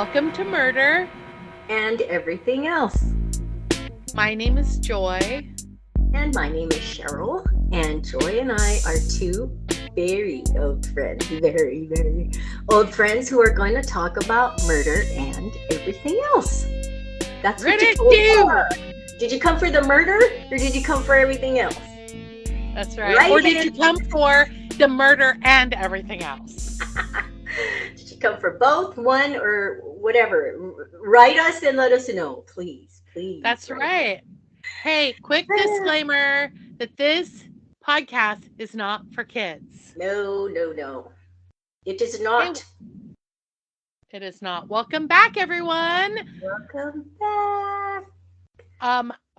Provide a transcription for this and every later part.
Welcome to Murder and Everything Else. My name is Joy. And my name is Cheryl. And Joy and I are two very old friends, very old friends who are going to talk about murder and everything else. That's what you came for. Did you come for the murder or did you come for everything else? That's right. Or did you come for the murder and everything else? Did you come for both, one, or whatever? Write us and let us know, please. That's right. Hey, quick disclaimer that this podcast is not for kids. No. It is not. It is not. Welcome back, everyone. Welcome back.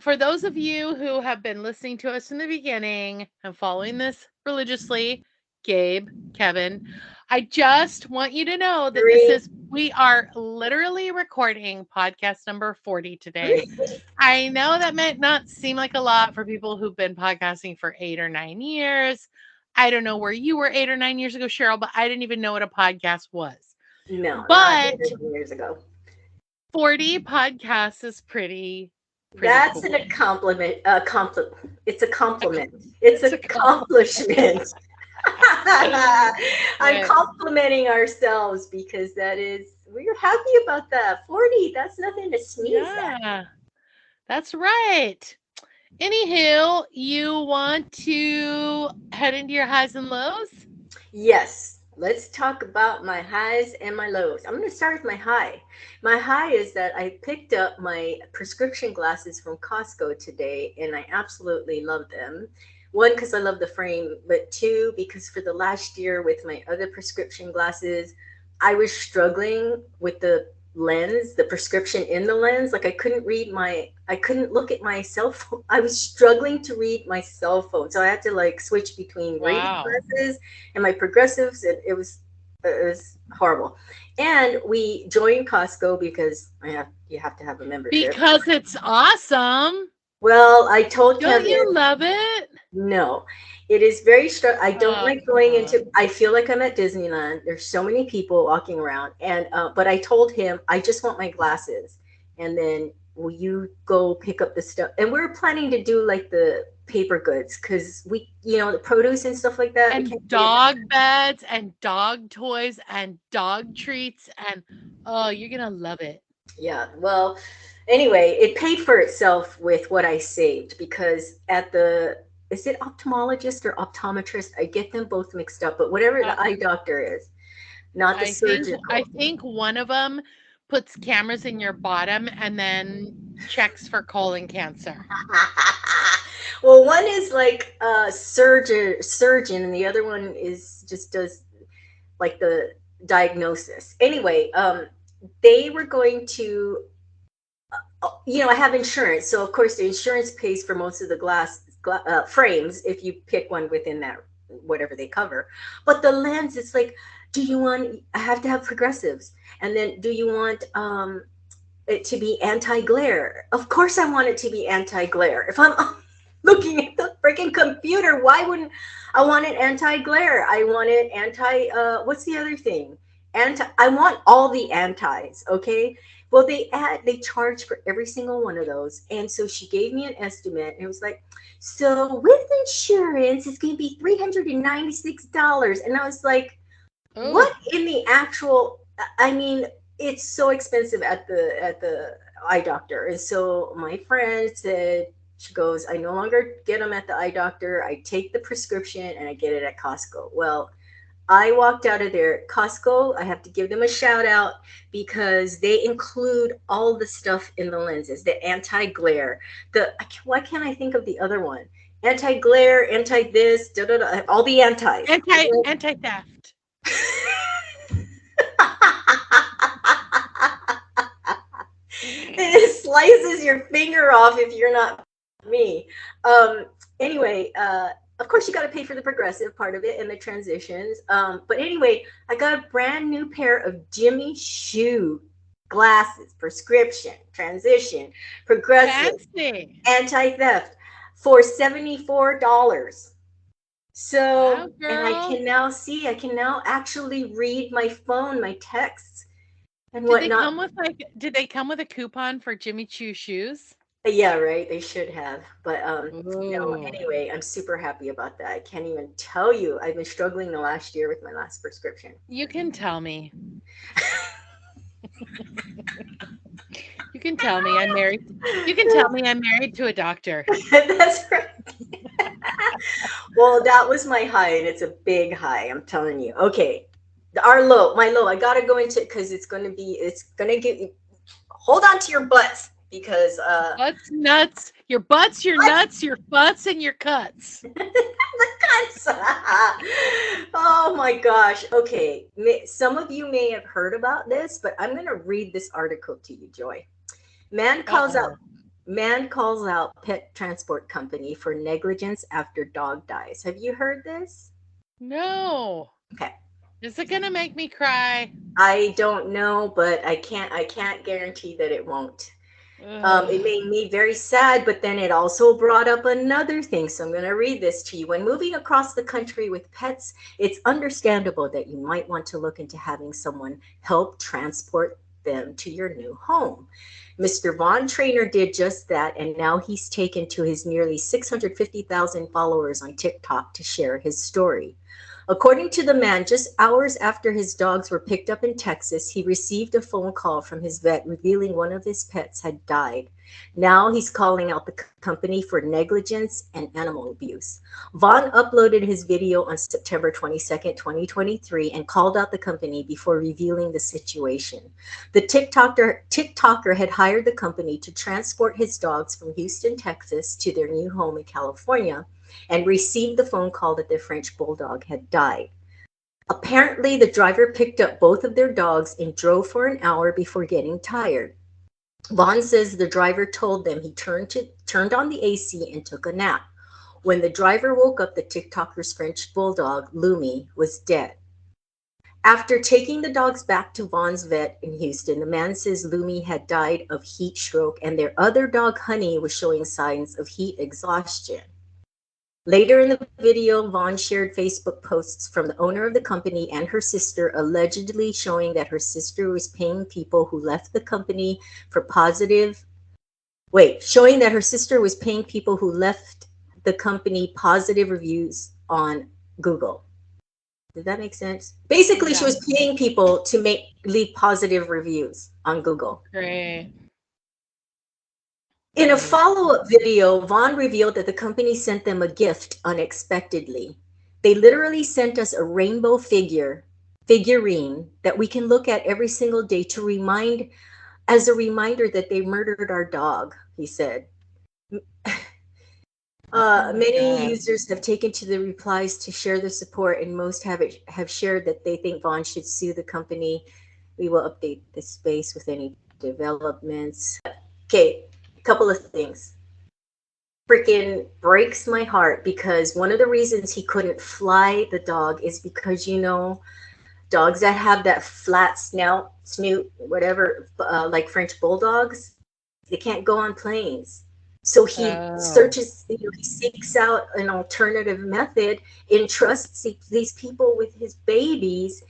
For those of you who have been listening to us in the beginning and following this religiously, Gabe, Kevin, I just want you to know that we are literally recording podcast number 40 today. I know that might not seem like a lot for people who've been podcasting for 8 or 9 years. I don't know where you were 8 or 9 years ago, Cheryl, but I didn't even know what a podcast was. No, but not 8 years ago. 40 podcasts is pretty That's cool. a compliment. It's a compliment. It's an accomplishment. I'm complimenting ourselves because we're happy about that. 40, that's nothing to sneeze at. That's right. Anywho, you want to head into your highs and lows? Yes. Let's talk about my highs and my lows. I'm going to start with my high. My high is that I picked up my prescription glasses from Costco today, and I absolutely love them. One, because I love the frame, but two, because for the last year with my other prescription glasses, I was struggling with the lens, the prescription in the lens. Like I couldn't look at my cell phone. I was struggling to read my cell phone. So I had to switch between reading glasses and my progressives. And it was horrible. And we joined Costco because you have to have a membership. Because it's awesome. Well, I told Kevin. Don't you love it? No, it is very I don't like going into. I feel like I'm at Disneyland. There's so many people walking around, and but I told him I just want my glasses, and then will you go pick up the stuff? And we're planning to do like the paper goods because the produce and stuff like that. And dog beds and dog toys and dog treats and you're gonna love it. Yeah. Well, anyway, it paid for itself with what I saved because is it ophthalmologist or optometrist? I get them both mixed up, but whatever the eye doctor is, not the surgeon. I think one of them puts cameras in your bottom and then checks for colon cancer. Well, one is like a surgeon, and the other one just does like the diagnosis. Anyway, they were going to, I have insurance, so of course the insurance pays for most of the glass frames if you pick one within that whatever they cover. But the lens, it's like, I have to have progressives, and then do you want it to be anti-glare? Of course I want it to be anti-glare. If I'm looking at the freaking computer, why wouldn't I want it anti-glare? I want it what's the other thing? I want all the antis, okay? Well, they charge for every single one of those. And so she gave me an estimate, and it was like, so with insurance, it's going to be $396. And I was like, what in the actual, it's so expensive at the eye doctor. And so my friend said, she goes, I no longer get them at the eye doctor. I take the prescription and I get it at Costco. Well, I walked out of there. Costco, I have to give them a shout out because they include all the stuff in the lenses, the anti-glare. Why can't I think of the other one? Anti-glare, anti-this, all the antis. Anti-theft. It slices your finger off if you're not me. Anyway, of course, you got to pay for the progressive part of it and the transitions. But anyway, I got a brand new pair of Jimmy Choo glasses, prescription, transition, progressive, anti-theft for $74. So, and I can now actually read my phone, my texts and Did they whatnot. come with did they come with a coupon for Jimmy Choo shoes? Yeah, right. They should have, but no. Ooh. Anyway, I'm super happy about that. I can't even tell you. I've been struggling the last year with my last prescription. You can tell me. You can tell me I'm married. You can tell me I'm married to a doctor. That's right. Well, that was my high, and it's a big high. I'm telling you. Okay, our low, my low. I gotta go into it because it's gonna be. It's gonna get you. Hold on to your butts because Butts, nuts, your butts, your what? nuts, your butts, and your cuts. The cuts. Oh my gosh. Okay, some of you may have heard about this, but I'm gonna read this article to you, Joy. Man calls out Uh-oh. Man calls out pet transport company for negligence after dog dies. Have you heard this? No. Okay. Is it gonna make me cry? I don't know, but I can't guarantee that it won't. It Ugh. made me very sad, but then it also brought up another thing. So I'm going to read this to you. When moving across the country with pets, it's understandable that you might want to look into having someone help transport them to your new home. Mr. Von Trainer did just that, and now he's taken to his nearly 650,000 followers on TikTok to share his story. According to the man, just hours after his dogs were picked up in Texas, he received a phone call from his vet revealing one of his pets had died. Now he's calling out the company for negligence and animal abuse. Vaughn uploaded his video on September 22nd, 2023, and called out the company before revealing the situation. The TikToker had hired the company to transport his dogs from Houston, Texas to their new home in California and received the phone call that their French bulldog had died. Apparently, the driver picked up both of their dogs and drove for an hour before getting tired. Vaughn says the driver told them he turned on the AC and took a nap. When the driver woke up, the TikToker's French bulldog, Lumi, was dead. After taking the dogs back to Vaughn's vet in Houston, the man says Lumi had died of heat stroke and their other dog, Honey, was showing signs of heat exhaustion. Later in the video, Vaughn shared Facebook posts from the owner of the company and her sister, allegedly showing that her sister was paying people who left the company for positive. Showing that her sister was paying people who left the company positive reviews on Google. Did that make sense? Basically, she Yeah. was paying people to leave positive reviews on Google. Great. In a Great. follow-up video, Vaughn revealed that the company sent them a gift unexpectedly. They literally sent us a rainbow figurine that we can look at every single day to remind as a reminder that they murdered our dog, he said. Oh my Many God. users have taken to the replies to share their support, and most have shared that they think Vaughn should sue the company. We will update the space with any developments. Okay, a couple of things. Freaking breaks my heart because one of the reasons he couldn't fly the dog is because dogs that have that flat snoot, whatever, like French bulldogs, they can't go on planes. So Oh. he seeks out an alternative method, entrusts these people with his babies,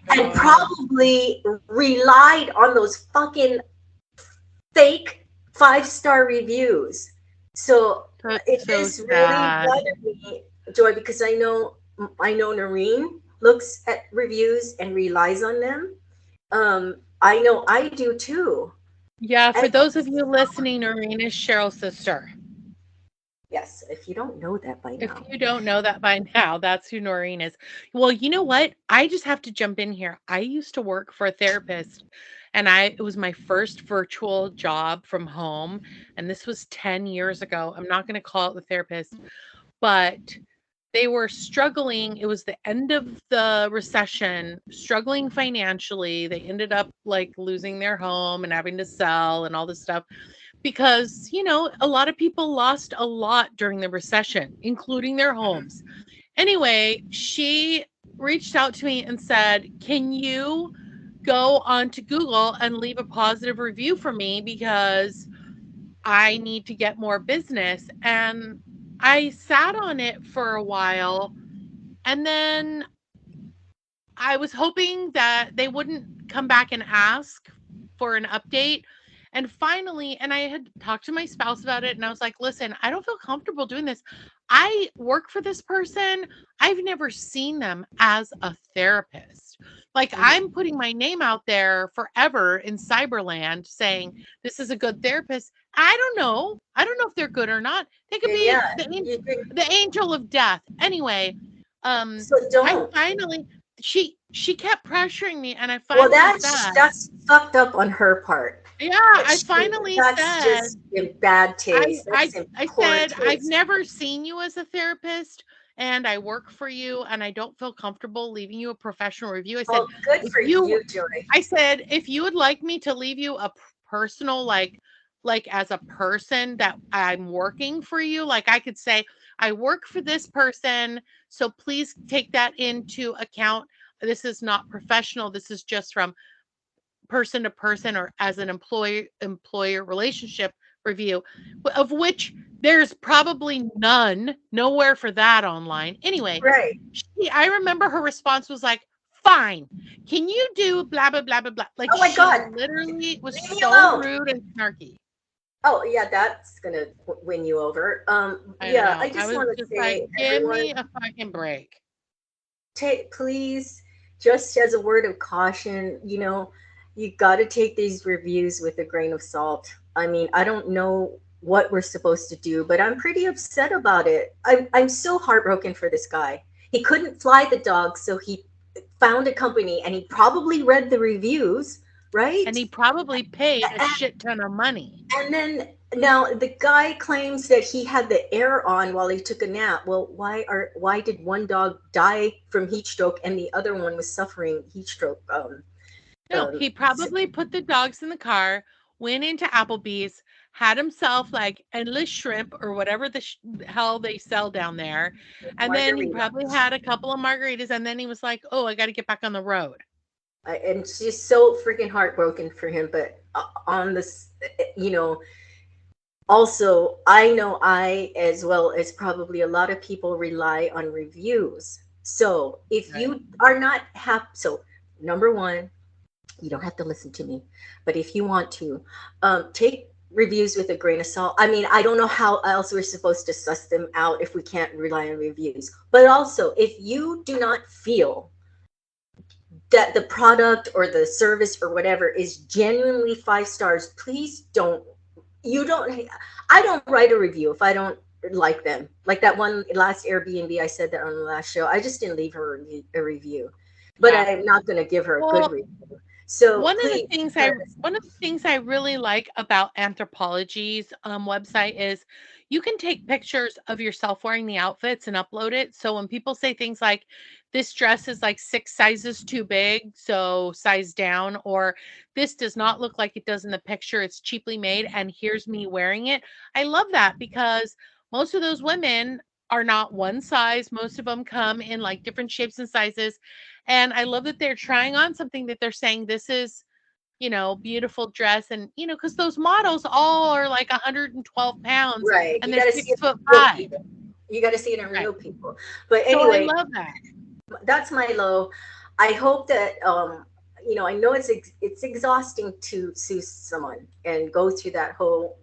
and No. probably relied on those fucking fake 5-star reviews. So That's it so just really sad. bothered me, Joy, because I know Noreen looks at reviews and relies on them. I know I do too. Yeah, And for those of you listening, Noreen is Cheryl's sister. yes, if you don't know that by If now. you don't know that by now, that's who Noreen is. Well, you know what? I just have to jump in here. I used to work for a therapist and it was my first virtual job from home. And this was 10 years ago. I'm not going to call it the therapist, but they were struggling. It was the end of the recession, struggling financially. They ended up like losing their home and having to sell and all this stuff because, a lot of people lost a lot during the recession, including their homes. Anyway, she reached out to me and said, "Can you go onto Google and leave a positive review for me because I need to get more business?" And I sat on it for a while and then I was hoping that they wouldn't come back and ask for an update. And finally, and I had talked to my spouse about it, and I was like, listen, I don't feel comfortable doing this. I work for this person. I've never seen them as a therapist. Like, I'm Mhm. putting my name out there forever in cyberland saying this is a good therapist. I don't know. I don't know if they're good or not. They could be Yeah, you the angel of death. Anyway, um, so I don't. finally she kept pressuring me, and I Well, finally said, that's fucked up on her part. yeah, That I she finally That's said, just in bad I taste. I That's in I poor said, "I've taste. never seen you as a therapist, and I work for you, and I don't feel comfortable leaving you a professional review." I said, Well, good "If for you," you, Joy. I said, "If you would like me to leave you a personal, like as a person that I'm working for you, like I could say, I work for this person, so please take that into account. This is not professional. This is just from person to person or as an employer relationship review, of which there's probably nowhere for that online. Anyway, Right. I remember her response was like, fine, can you do blah blah blah blah blah, like Oh my she God, literally was leave me so alone. rude and snarky. Oh yeah, that's gonna win you over. I Yeah, I know, I just was want to just like, say, give everyone, me a fucking break. take please, just as a word of caution, you got to take these reviews with a grain of salt. I mean, I don't know what we're supposed to do, but I'm pretty upset about it. I'm so heartbroken for this guy. He couldn't fly the dog, so he found a company and he probably read the reviews, And right? he probably paid a shit ton of money. And then now the guy claims that he had the air on while he took a nap. Well, why did one dog die from heat stroke and the other one was suffering heat stroke? No, he probably put the dogs in the car, went into Applebee's, had himself like endless shrimp or whatever the hell they sell down there. And then he Margarita. probably had a couple of margaritas. And then he was like, oh, I got to get back on the road. And she's so freaking heartbroken for him. But on this, you know, also, I know I, as well as probably a lot of people, rely on reviews. So if Right. you are not happy, so number one, you don't have to listen to me, but if you want to, take reviews with a grain of salt. I mean, I don't know how else we're supposed to suss them out if we can't rely on reviews. But also, if you do not feel that the product or the service or whatever is genuinely 5 stars, please don't. You don't. I don't write a review if I don't like them. Like that one last Airbnb, I said that on the last show. I just didn't leave her a review, but Yeah. I'm not going to give her a good Well, review. So please, because one of the things I really like about Anthropologie's website is you can take pictures of yourself wearing the outfits and upload it. So when people say things like this dress is like 6 sizes too big, so size down, or this does not look like it does in the picture, it's cheaply made, and here's me wearing it. I love that because most of those women are not one size. Most of them come in like different shapes and sizes. And I love that they're trying on something that they're saying this is, beautiful dress. And, because those models all are like 112 pounds right, and you they're got to see six it in foot real five. people. You got to see it in Right. real people. But So I anyway, love that. that's my low. I hope that I know it's exhausting to sue someone and go through that whole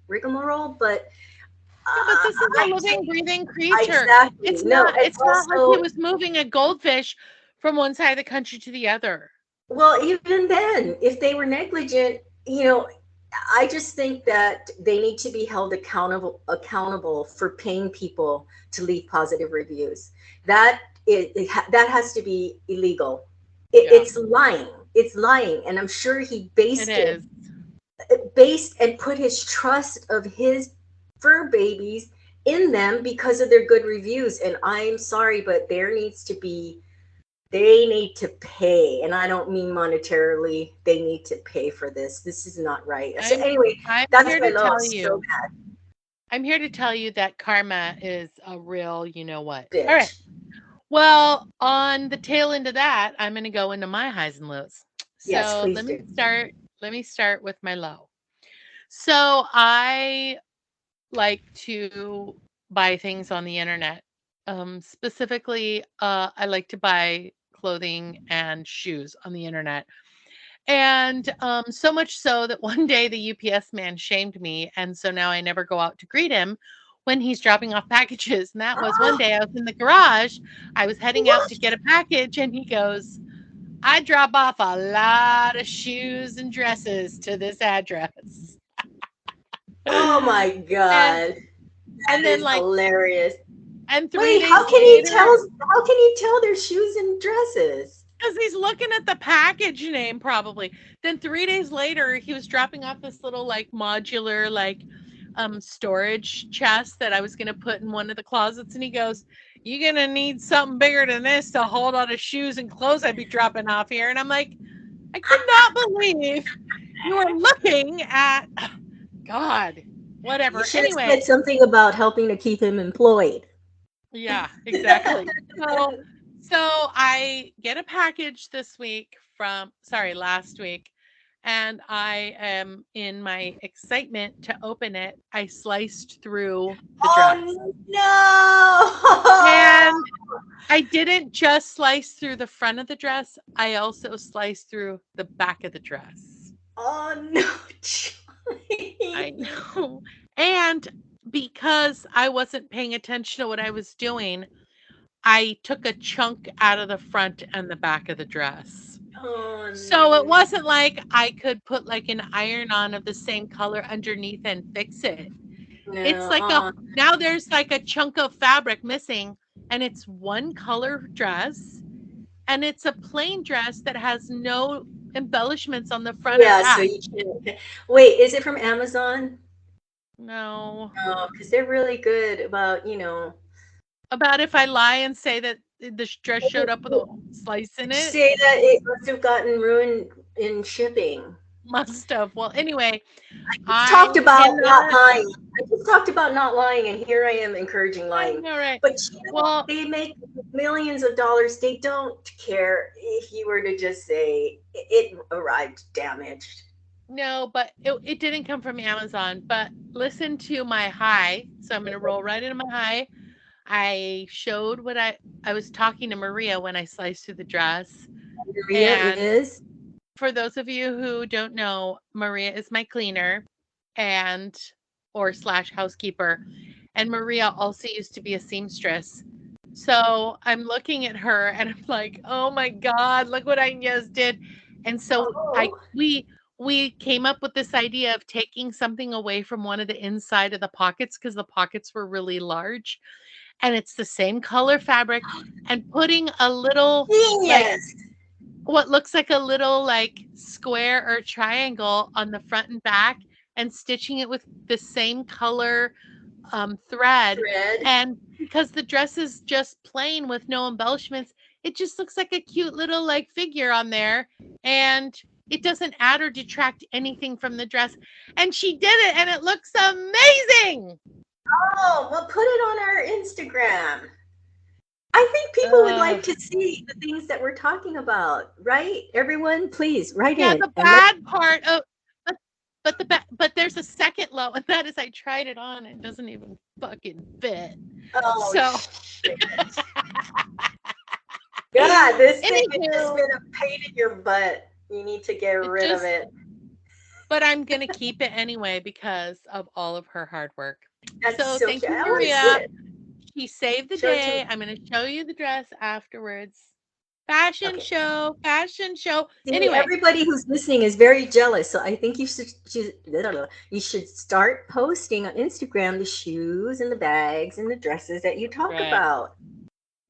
rigmarole, but Yeah, but this is a I living, take breathing creature. exactly It's no, not and it's not like he also, was moving a goldfish from one side of the country to the other. well, even then, if they were negligent, I just think that they need to be held accountable for paying people to leave positive reviews. That has to be illegal. Yeah, It's lying. It's lying, and I'm sure he it is. based and put his trust of his fur babies in them because of their good reviews. And I'm sorry, but they need to pay, and I don't mean monetarily. They need to pay for this. This is not right. So I'm anyway, I'm that's here my to low. tell So you. I'm here to tell you that karma is a real, you know what. All right. bitch. Well, on the tail end of that, I'm going to go into my highs and lows. Yes, So please do. let me start with my low. So I like to buy things on the internet. Specifically, I like to buy clothing and shoes on the internet. And so much so that one day the UPS man shamed me. And so now I never go out to greet him when he's dropping off packages. And that was one day I was in the garage. I was heading out to get a package, and he goes, I drop off a lot of shoes and dresses to this address. Oh my and God. That and then is like hilarious. and 3 Wait, days how can you later, tell? How can you tell their shoes and dresses? because he's looking at the package name probably. Then 3 days later, he was dropping off this little like modular like storage chest that I was gonna put in one of the closets, and he goes, "You're gonna need something bigger than this to hold all the shoes and clothes I'd be dropping off here." And I'm like, I could not believe you were looking at God, You whatever. should have Anyway, said something about helping to keep him employed. yeah, exactly. So I get a package this week last week, and I am in my excitement to open it. I sliced through the dress. Oh no! And I didn't just slice through the front of the dress, I also sliced through the back of the dress. Oh no! I know. And because I wasn't paying attention to what I was doing, I took a chunk out of the front and the back of the dress. Oh So it wasn't like I could put like an iron on of the same color underneath and fix it. It's no! like now there's like a chunk of fabric missing, and it's one color dress, and it's a plain dress that has no embellishments on the front or Yeah, so back. you can't. Wait, is it from Amazon? No. Oh, because they're really good about, About if I lie and say that the dress showed up with a slice in it, say that it must have gotten ruined in shipping. must have. Well, anyway, Just I talked about not cannot. lying. I just talked about not lying, and here I am encouraging I lying. know, right? But Well, they make millions of dollars. They don't care if you were to just say it arrived damaged. no, but it didn't come from Amazon. But listen to my high. So I'm going to roll right into my high. I showed what I was talking to Maria when I sliced through the dress. Maria And is. for those of you who don't know, Maria is my cleaner and or slash housekeeper. And Maria also used to be a seamstress. So I'm looking at her and I'm like, oh my God, look what I just did. And so Oh, we came up with this idea of taking something away from one of the inside of the pockets because the pockets were really large, and it's the same color fabric, and putting a little like genius! what looks like a little like square or triangle on the front and back, and stitching it with the same color thread. Thread. And because the dress is just plain with no embellishments, it just looks like a cute little like figure on there, and it doesn't add or detract anything from the dress. And she did it, and it looks amazing. Oh, well, put it on our Instagram. I think people would like to see the things that we're talking about, right? Everyone, please write Yeah, in the and let. bad part of but there's a second low, and that is I tried it on, and it doesn't even fucking fit. Oh, So God, this thing has just anywho, been a pain in your butt. You need to get it rid of just it. but I'm gonna keep it anyway because of all of her hard work. That's So so thank cute. you, I want to see Maria. it. She saved the Show it to day. me. I'm gonna show you the dress afterwards. Fashion Okay. show, fashion show. See, Anyway, everybody who's listening is very jealous. So I think you should start posting on Instagram the shoes and the bags and the dresses that you talk right. about.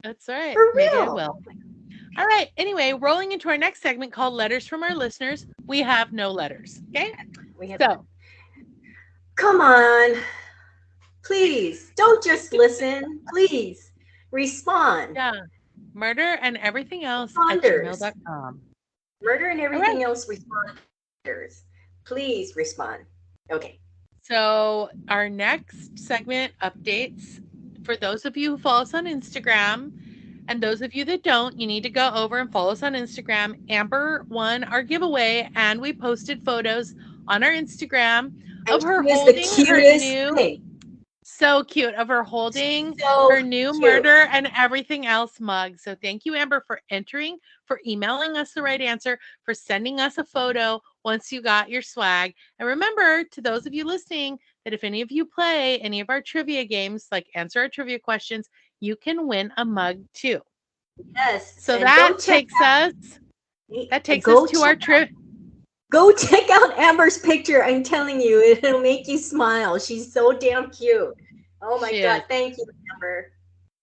That's right. For Maybe I real. will. All right. Anyway, rolling into our next segment called Letters from Our Listeners. We have no letters. Okay. We have So, come on. Please don't just listen. Please respond. yeah, murder and everything else at Responders. gmail.com. Murder and All right. everything else responders. Please respond. Okay. So, our next segment updates for those of you who follow us on Instagram, and those of you that don't, you need to go over and follow us on Instagram. Amber won our giveaway, and we posted photos on our Instagram And of her she is the holding her cutest new thing. So cute of her holding So her new cute. murder and everything else mug. So thank you, Amber, for entering, for emailing us the right answer, for sending us a photo once you got your swag. And remember, to those of you listening, that if any of you play any of our trivia games, like answer our trivia questions, you can win a mug too. Yes, So and go check that takes us go to check our trip. go check out Amber's picture. I'm telling you, it'll make you smile. She's so damn cute. Oh my She God, is. thank you, Amber.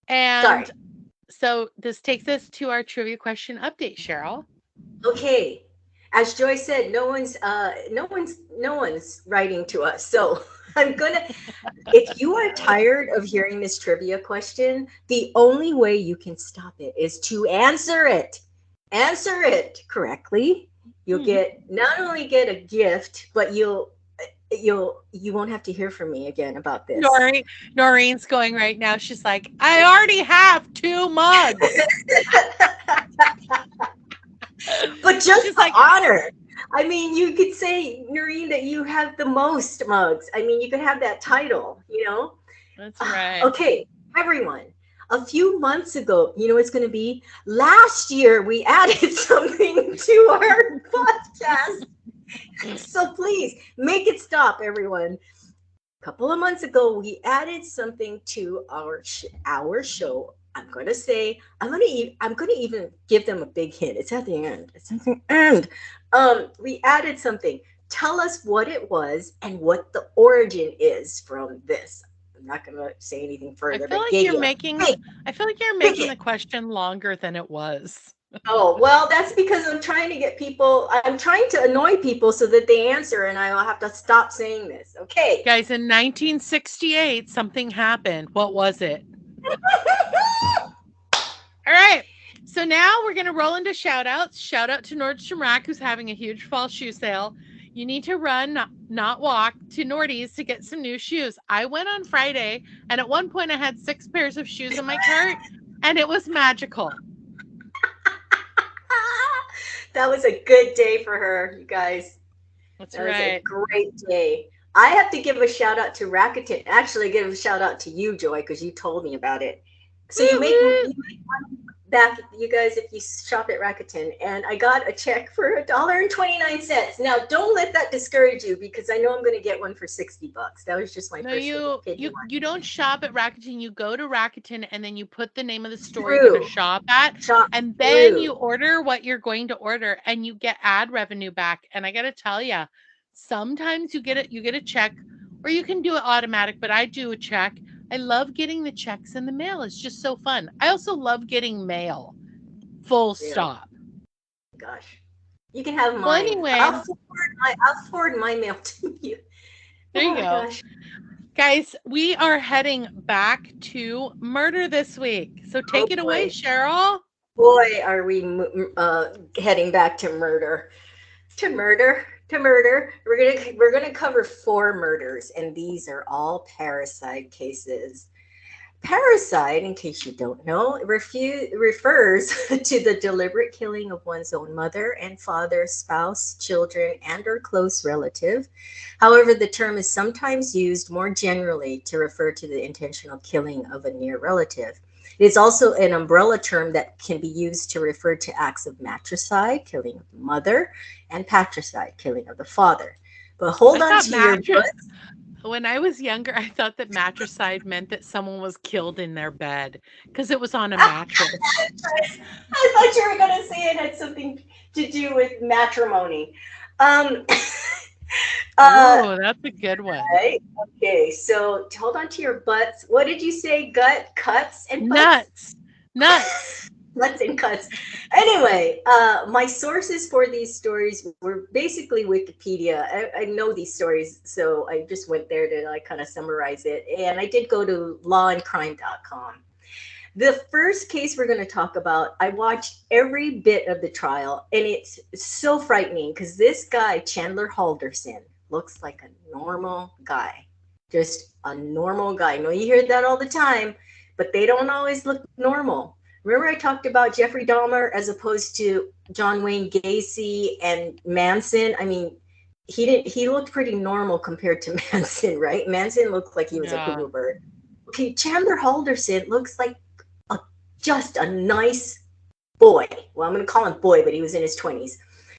Sorry. And so this takes us to our trivia question update, Cheryl. Okay. As Joy said, no one's writing to us. So I'm gonna if you are tired of hearing this trivia question, the only way you can stop it is to answer it. Answer it correctly. You'll get not only get a gift, but you won't have to hear from me again about this. Noreen's going right now. She's like, I already have 2 mugs. But just She's for like, honor, I mean, you could say, Noreen, that you have the most mugs. I mean, you could have that title, you know? that's right. Okay, everyone. A few months ago, you know what's going to be? Last year, we added something to our podcast. So please make it stop, everyone. A couple of months ago, we added something to our show. I'm gonna even give them a big hint. It's at the end. It's at the end. We added something. Tell us what it was and what the origin is from this. I'm not gonna say anything I further, feel but like gave you're you a making big, I feel like you're big making hint. the question longer than it was. Oh, well, that's because I'm trying to annoy people so that they answer, and I will have to stop saying this. Okay. Guys, in 1968, something happened. What was it? All right. So now we're going to roll into shout outs. Shout out to Nordstrom Rack, who's having a huge fall shoe sale. You need to run, not walk, to Nordy's to get some new shoes. I went on Friday, and at one point I had 6 pairs of shoes in my cart, and it was magical. That was a good day for her, you guys. That's That was a right. great day. I have to give a shout out to Rakuten. Actually, give a shout out to you, Joy, because you told me about it. So Woo woo. you make money back, you guys, if you shop at Rakuten. And I got a check for $1.29. Now, don't let that discourage you because I know I'm going to get one for $60. That was just my No, first pity you don't shop at Rakuten. You go to Rakuten and then you put the name of the one. store you're going to True. shop at, Shop and then you true. order what you're going to order, and you get ad revenue back. And I got to tell you, sometimes you get a check, or you can do it automatic. But I do a check. I love getting the checks in the mail. It's just so fun. I also love getting mail. Full Really. stop. Gosh. You can have Well, mine. anyway, I'll forward my mail to you. there Oh you my go. gosh. Guys, we are heading back to murder this week. So Oh take it away, boy. Cheryl. Boy, are we heading back to murder. To murder. We're gonna cover 4 murders, and these are all parricide cases. Parricide, in case you don't know, refers to the deliberate killing of one's own mother and father, spouse, children, and or close relative. However, the term is sometimes used more generally to refer to the intentional killing of a near relative. It is also an umbrella term that can be used to refer to acts of matricide, killing of the mother, and patricide, killing of the father. But hold I on thought to your mattress butts. when I was younger, I thought that matricide meant that someone was killed in their bed because it was on a mattress. I thought you were going to say it had something to do with matrimony. Um, uh, Ooh, that's a good one. right. Okay. So hold on to your butts. What did you say? Gut, cuts, and butts? Nuts. Nuts. Butts and cuts. Anyway, my sources for these stories were basically Wikipedia. I know these stories, so I just went there to like kind of summarize it. And I did go to lawandcrime.com. The first case we're going to talk about, I watched every bit of the trial, and it's so frightening because this guy, Chandler Halderson, looks like a normal guy. Just a normal guy. I know you hear that all the time, but they don't always look normal. Remember, I talked about Jeffrey Dahmer as opposed to John Wayne Gacy and Manson? I mean, he looked pretty normal compared to Manson, right? Manson looked like he was a Yeah. cuckoo bird. Okay, Chandler Halderson looks like a just a nice boy. Well, I'm going to call him boy, but he was in his 20s.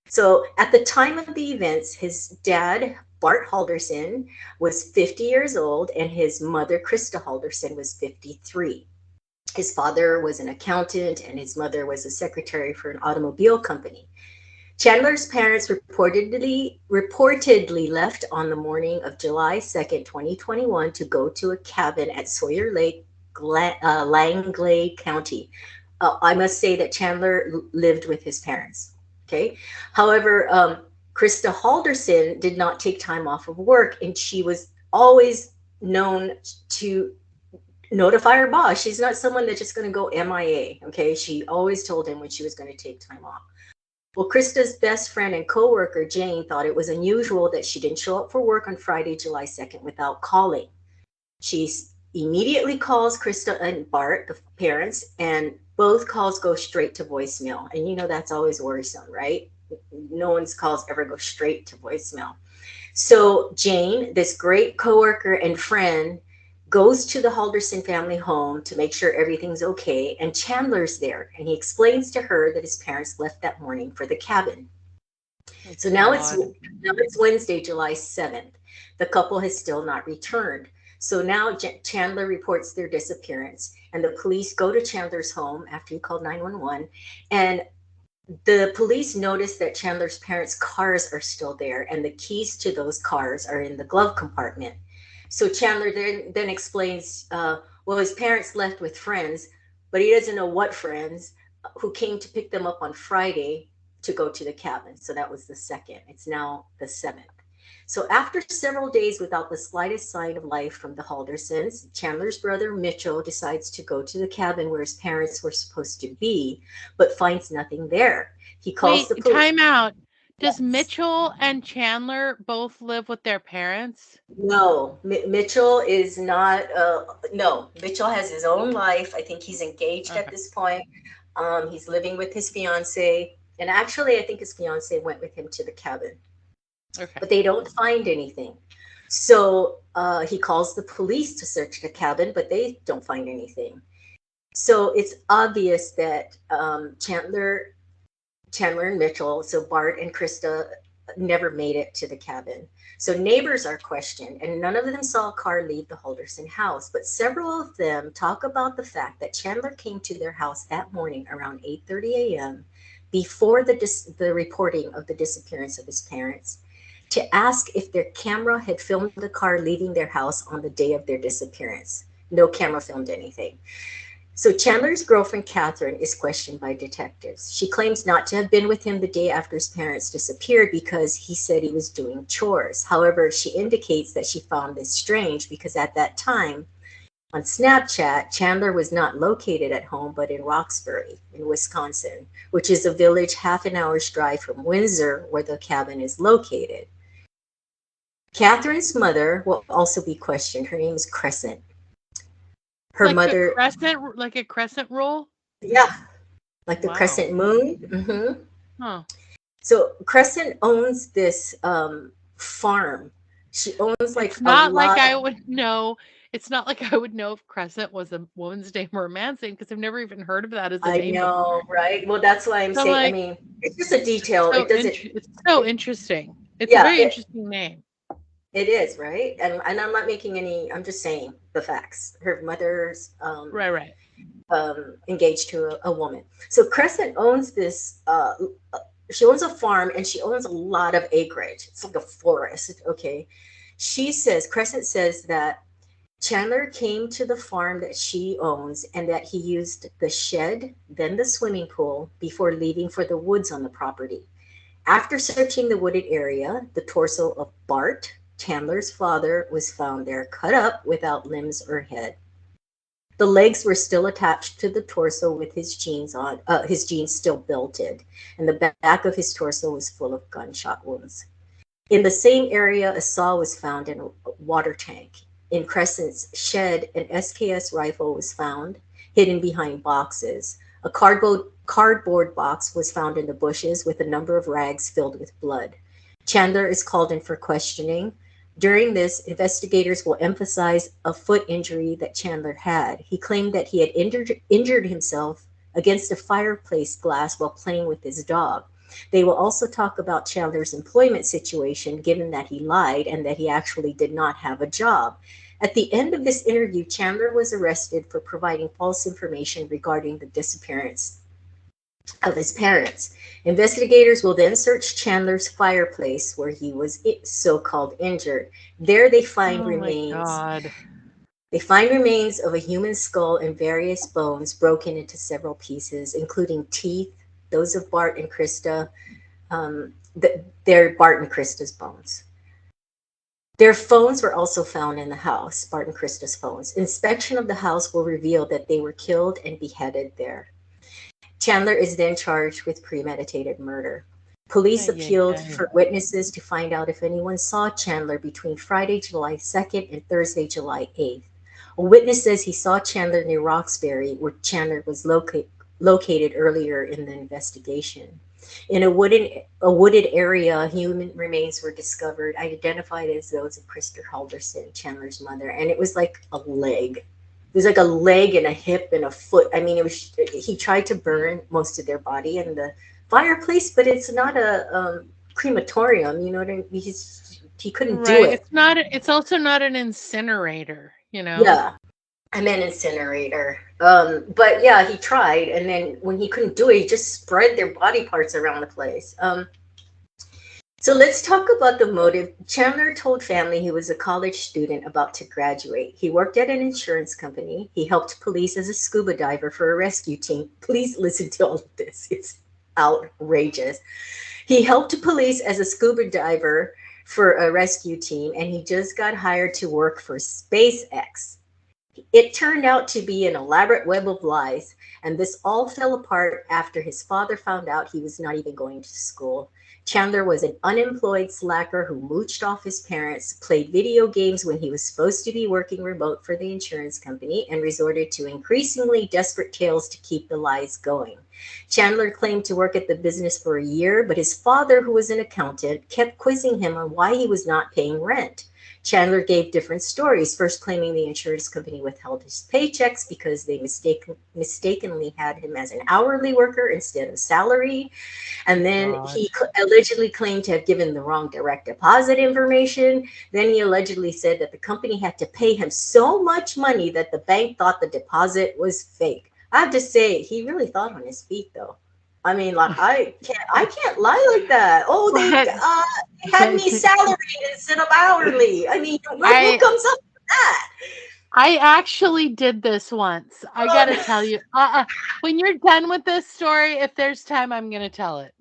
So at the time of the events, his dad, Bart Halderson, was 50 years old, and his mother, Krista Halderson, was 53. His father was an accountant, and his mother was a secretary for an automobile company. Chandler's parents reportedly left on the morning of July 2nd, 2021, to go to a cabin at Sawyer Lake, Langley County. I must say that Chandler lived with his parents. Okay. However, Krista Halderson did not take time off of work, and she was always known to notify her boss. She's not someone that's just going to go MIA. Okay. She always told him when she was going to take time off. Well, Krista's best friend and coworker, Jane, thought it was unusual that she didn't show up for work on Friday, July 2nd without calling. She immediately calls Krista and Bart, the parents, and both calls go straight to voicemail. And you know that's always worrisome, right? No one's calls ever go straight to voicemail. So Jane, this great coworker and friend, goes to the Halderson family home to make sure everything's okay, and Chandler's there, and he explains to her that his parents left that morning for the cabin. Oh, So God. now it's Wednesday, July 7th. The couple has still not returned. So now Chandler reports their disappearance, and the police go to Chandler's home after he called 911, and the police notice that Chandler's parents' cars are still there, and the keys to those cars are in the glove compartment. So Chandler then explains, well, his parents left with friends, but he doesn't know what friends, who came to pick them up on Friday to go to the cabin. So that was the second. It's now the 7th. So after several days without the slightest sign of life from the Haldersons, Chandler's brother Mitchell decides to go to the cabin where his parents were supposed to be, but finds nothing there. He calls the Wait, police. time out. Does Yes. Mitchell and Chandler both live with their parents? No, Mitchell is not. No, Mitchell has his own life. I think he's engaged at Okay. this point. He's living with his fiance, and actually, I think his fiance went with him to the cabin, Okay. but they don't find anything. So he calls the police to search the cabin, but they don't find anything. So it's obvious that Chandler and Mitchell, so Bart and Krista, never made it to the cabin. So neighbors are questioned, and none of them saw a car leave the Halderson house, but several of them talk about the fact that Chandler came to their house that morning around 8:30 a.m. before the reporting of the disappearance of his parents to ask if their camera had filmed the car leaving their house on the day of their disappearance. No camera filmed anything. So Chandler's girlfriend, Catherine, is questioned by detectives. She claims not to have been with him the day after his parents disappeared because he said he was doing chores. However, she indicates that she found this strange because at that time on Snapchat, Chandler was not located at home but in Roxbury, in Wisconsin, which is a village half an hour's drive from Windsor, where the cabin is located. Catherine's mother will also be questioned. Her name is Crescent. Her mother, Like a crescent roll? yeah, like the Wow. crescent moon. Huh. So Crescent owns this farm. She owns like It's a not like lot. I would know. It's not like I would know if Crescent was a woman's name or a man's name because I've never even heard of that as a I name know, before. right? Well, that's why I'm So I'm saying. I like, mean, it's just a detail. It doesn't. it's so It, interesting. It's a yeah, very interesting name. it is right. And I'm not making any. I'm just saying the facts. Her mother's Right, right. engaged to a woman. So Crescent owns this. She owns a farm and she owns a lot of acreage. It's like a forest. Okay. Crescent says that Chandler came to the farm that she owns and that he used the shed, then the swimming pool, before leaving for the woods on the property. After searching the wooded area, the torso of Bart, Chandler's father, was found there, cut up without limbs or head. The legs were still attached to the torso with his jeans still belted, and the back of his torso was full of gunshot wounds. In the same area, a saw was found in a water tank. In Crescent's shed, an SKS rifle was found, hidden behind boxes. A cardboard box was found in the bushes with a number of rags filled with blood. Chandler is called in for questioning. During this, investigators will emphasize a foot injury that Chandler had. He claimed that he had injured himself against a fireplace glass while playing with his dog. They will also talk about Chandler's employment situation, given that he lied and that he actually did not have a job. At the end of this interview, Chandler was arrested for providing false information regarding the disappearance of his parents. Investigators will then search Chandler's fireplace where he was so called injured. There Oh my God. they find remains of a human skull and various bones broken into several pieces, including teeth, those of Bart and Krista. They're Bart and Krista's bones. Their phones were also found in the house, Bart and Krista's phones. Inspection of the house will reveal that they were killed and beheaded there. Chandler is then charged with premeditated murder. Police Ay, ay, appealed ay. for witnesses to find out if anyone saw Chandler between Friday, July 2nd and Thursday, July 8th. A witness says he saw Chandler near Roxbury, where Chandler was located earlier in the investigation. In a wooded area, human remains were discovered, identified as those of Krista Halderson, Chandler's mother, and it was like a leg. It was like a leg and a hip and a foot. I mean, it was. He tried to burn most of their body in the fireplace, but it's not a crematorium. You know what I mean? He couldn't do Right. it. It's also not an incinerator, you know? Yeah, I meant incinerator. But yeah, he tried, and then when he couldn't do it, he just spread their body parts around the place. So let's talk about the motive. Chandler told family he was a college student about to graduate. He worked at an insurance company. He helped police as a scuba diver for a rescue team. Please listen to all of this. It's outrageous. He helped police as a scuba diver for a rescue team, and he just got hired to work for SpaceX. It turned out to be an elaborate web of lies, and this all fell apart after his father found out he was not even going to school. Chandler was an unemployed slacker who mooched off his parents, played video games when he was supposed to be working remote for the insurance company, and resorted to increasingly desperate tales to keep the lies going. Chandler claimed to work at the business for a year, but his father, who was an accountant, kept quizzing him on why he was not paying rent. Chandler gave different stories, first claiming the insurance company withheld his paychecks because they mistakenly had him as an hourly worker instead of salary. And then God. he allegedly claimed to have given the wrong direct deposit information. Then he allegedly said that the company had to pay him so much money that the bank thought the deposit was fake. I have to say, he really thought on his feet, though. I mean, like I can't lie like that. Oh, But they had me salaried instead of hourly. I mean, what I comes up with that? I actually did this once. I gotta tell you. When you're done with this story, if there's time, I'm gonna tell it.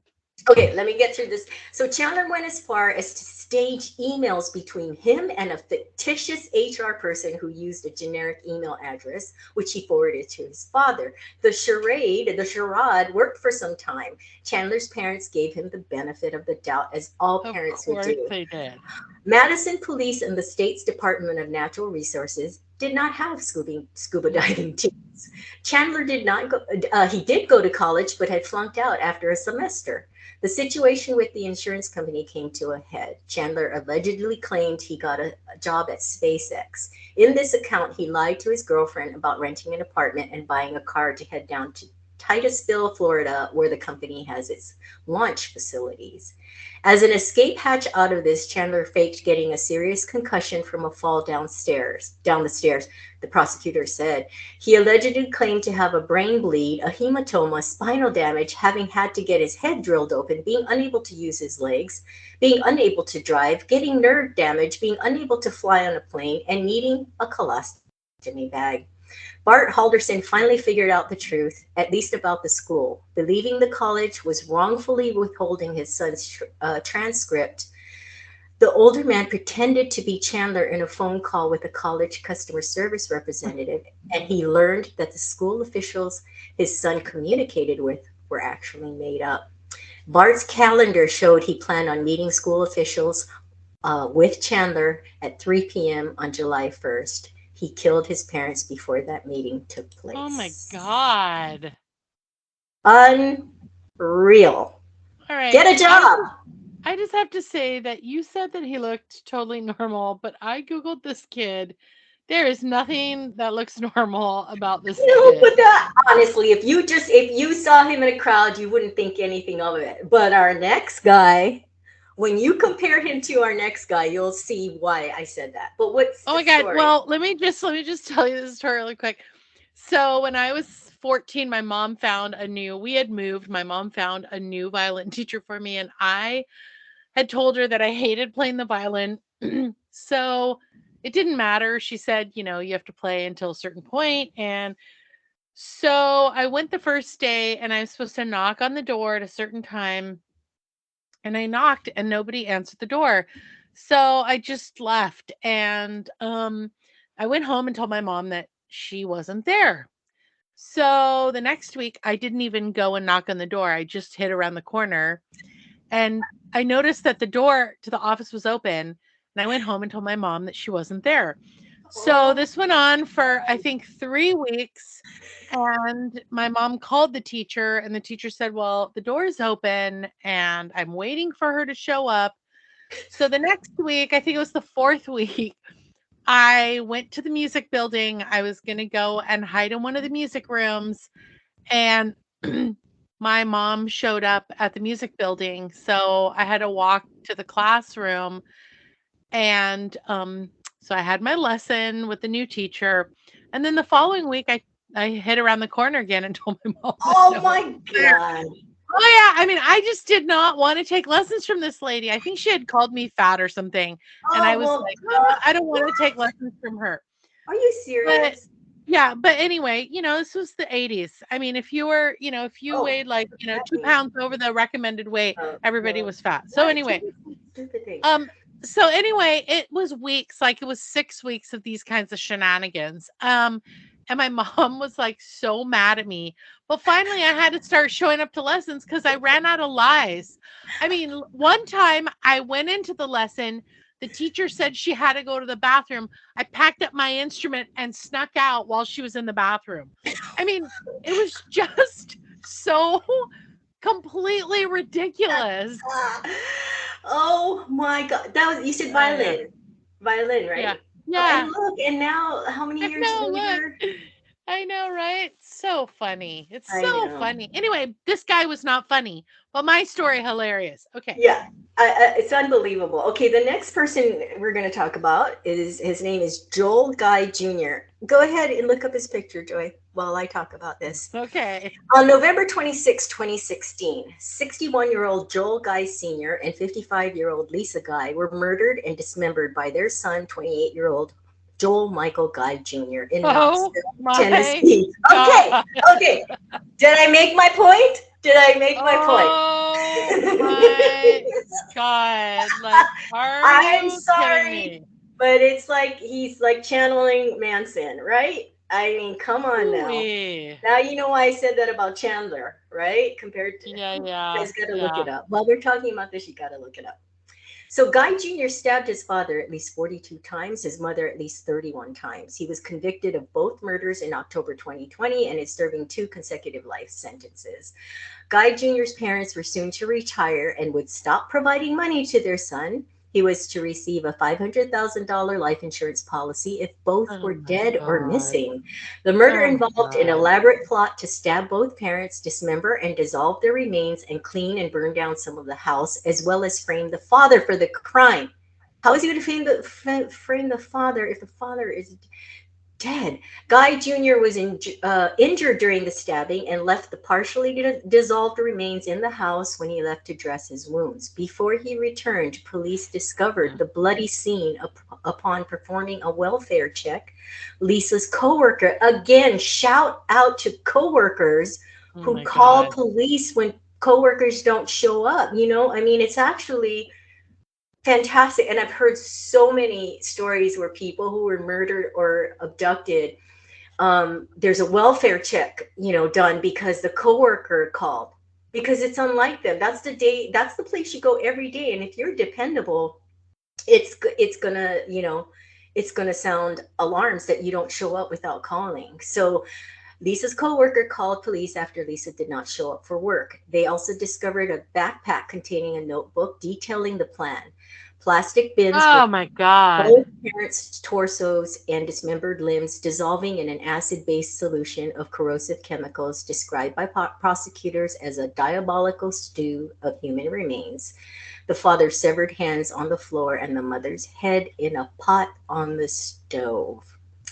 Okay, let me get through this. So Chandler went as far as to stage emails between him and a fictitious HR person who used a generic email address, which he forwarded to his father. The charade worked for some time. Chandler's parents gave him the benefit of the doubt, as all Of parents would course do. they did. Madison Police and the state's Department of Natural Resources did not have scuba diving teams. Chandler did not go, he did go to college, but had flunked out after a semester. The situation with the insurance company came to a head. Chandler allegedly claimed he got a job at SpaceX. In this account, he lied to his girlfriend about renting an apartment and buying a car to head down to Titusville, Florida, where the company has its launch facilities. As an escape hatch out of this, Chandler faked getting a serious concussion from a fall down the stairs, the prosecutor said. He allegedly claimed to have a brain bleed, a hematoma, spinal damage, having had to get his head drilled open, being unable to use his legs, being unable to drive, getting nerve damage, being unable to fly on a plane, and needing a colostomy bag. Bart Halderson finally figured out the truth, at least about the school. Believing the college was wrongfully withholding his son's transcript, the older man pretended to be Chandler in a phone call with a college customer service representative, and he learned that the school officials his son communicated with were actually made up. Bart's calendar showed he planned on meeting school officials with Chandler at 3 p.m. on July 1st. He killed his parents before that meeting took Oh my place. God. Unreal. All right. Get a job. I just have to say that you said that he looked totally normal, but I Googled this kid. There is nothing that looks normal about this No, kid. but honestly, if you saw him in a crowd, you wouldn't think anything of it. But our next guy, when you compare him to our next guy, you'll see why I said that. But what's Oh the my God. story? Well, let me just tell you this story really quick. So when I was 14, my mom found a new, we had moved. My mom found a new violin teacher for me, and I had told her that I hated playing the violin. So it didn't matter. She said, you have to play until a certain point. And so I went the first day and I was supposed to knock on the door at a certain time. And I knocked and nobody answered the door. So I just left. And I went home and told my mom that she wasn't there. So the next week, I didn't even go and knock on the door. I just hid around the corner and I noticed that the door to the office was open. And I went home and told my mom that she wasn't there. So Oh, this went on for, I think, 3 weeks. And my mom called the teacher, and the teacher said, well, the door is open and I'm waiting for her to show up. So the next week, I think it was the fourth week, I went to the music building. I was going to go and hide in one of the music rooms. And my mom showed up at the music building. So I had to walk to the classroom. And so I had my lesson with the new teacher. And then the following week, I hid around the corner again and told my mom that oh no one my was there. God. Oh, yeah. I mean, I just did not want to take lessons from this lady. I think she had called me fat or something. And I Oh, was well, like, I don't want to take lessons from her. are you But serious? yeah, but anyway, this was the 80s. I mean, if you Oh, weighed like, that 2 pounds over the recommended weight, everybody well, was fat. So what? anyway, Kids do stupid things. um, so anyway, it was weeks, like it was 6 weeks of these kinds of shenanigans. And my mom was like so mad at me. But finally I had to start showing up to lessons because I ran out of lies. I mean, one time I went into the lesson, the teacher said she had to go to the bathroom. I packed up my instrument and snuck out while she was in the bathroom. I mean, it was just so completely ridiculous. Ah, oh my God. That was, you said Oh yeah. violin. Violin, Yeah. right? Oh, and Yeah. look, and now how many I years know, later? look. I know, right? So funny. It's I so know. funny. Anyway, this guy was not funny, but my story hilarious. Okay. Yeah, it's unbelievable. Okay, the next person we're going to talk about is his name is Joel Guy Jr. Go ahead and look up his picture, Joy, while I talk about this. Okay. On November 26, 2016, 61-year-old Joel Guy Sr. and 55-year-old Lisa Guy were murdered and dismembered by their son, 28-year-old Joel Michael Guy Jr. in Oh Knoxville, my Tennessee. Okay, God. okay. Did I make my point? Did I make my point? Oh my God. Like, are I'm you kidding sorry, me? but it's like he's like channeling Manson, right? I mean, come on now. Ooh-wee. Now you know why I said that about Chandler, right? Compared to, Yeah, you yeah, guys got to look yeah. it up. While we're talking about this, you got to look it up. So Guy Jr. stabbed his father at least 42 times, his mother at least 31 times. He was convicted of both murders in October 2020 and is serving 2 consecutive life sentences. Guy Jr.'s parents were soon to retire and would stop providing money to their son. He was to receive a $500,000 life insurance policy if both Oh were my dead or God. missing. The murder Oh my involved an God. elaborate plot to stab both parents, dismember and dissolve their remains, and clean and burn down some of the house, as well as frame the father for the crime. How is he going to frame the father if the father is dead? Guy Jr. was injured during the stabbing and left the partially dissolved remains in the house when he left to dress his wounds. Before he returned, police discovered the bloody scene upon performing a welfare check. Lisa's coworker, again, shout out to coworkers Oh who my call God. police when coworkers don't show up. I mean, it's actually fantastic. And I've heard so many stories where people who were murdered or abducted, there's a welfare check, done because the coworker called, because it's unlike them. That's the place you go every day. And if you're dependable, it's gonna sound alarms that you don't show up without calling. So Lisa's coworker called police after Lisa did not show up for work. They also discovered a backpack containing a notebook detailing the plan. Plastic bins with Oh my God. both parents' torsos and dismembered limbs dissolving in an acid based solution of corrosive chemicals described by prosecutors as a diabolical stew of human remains. The father's severed hands on the floor and the mother's head in a pot on the stove.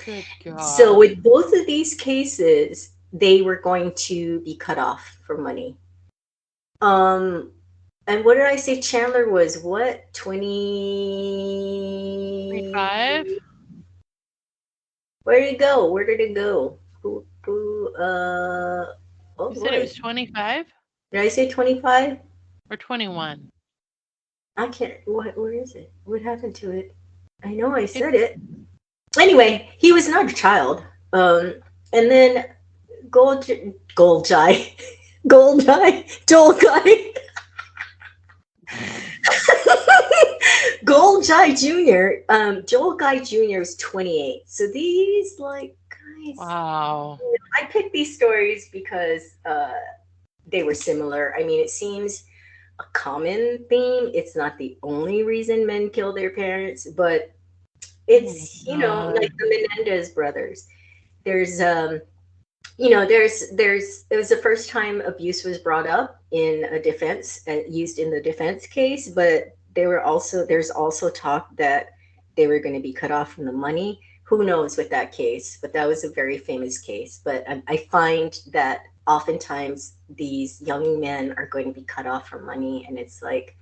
Good So, God. with both of these cases, they were going to be cut off for money. Um, and what did I say? Chandler was what? 20. 25? Where did it go? Where did it go? Oh You said it was boy. 25 Did I say 25? or 21? I can't. Where is it? What happened to it? I know I It, said it. Anyway, he was not a child. And then Gold Jai, Gold Jai, Joel Guy, Gold Jai Jr. Joel Guy Jr. is 28. So these like guys, wow. I picked these stories because they were similar. I mean, it seems a common theme. It's not the only reason men kill their parents, but Oh my it's like God. the Menendez brothers. There's there's it was the first time abuse was brought up in a defense used in the defense case, but there's also talk that they were going to be cut off from the money. Who knows with that case? But that was a very famous case. But I find that oftentimes these young men are going to be cut off from money, and it's like,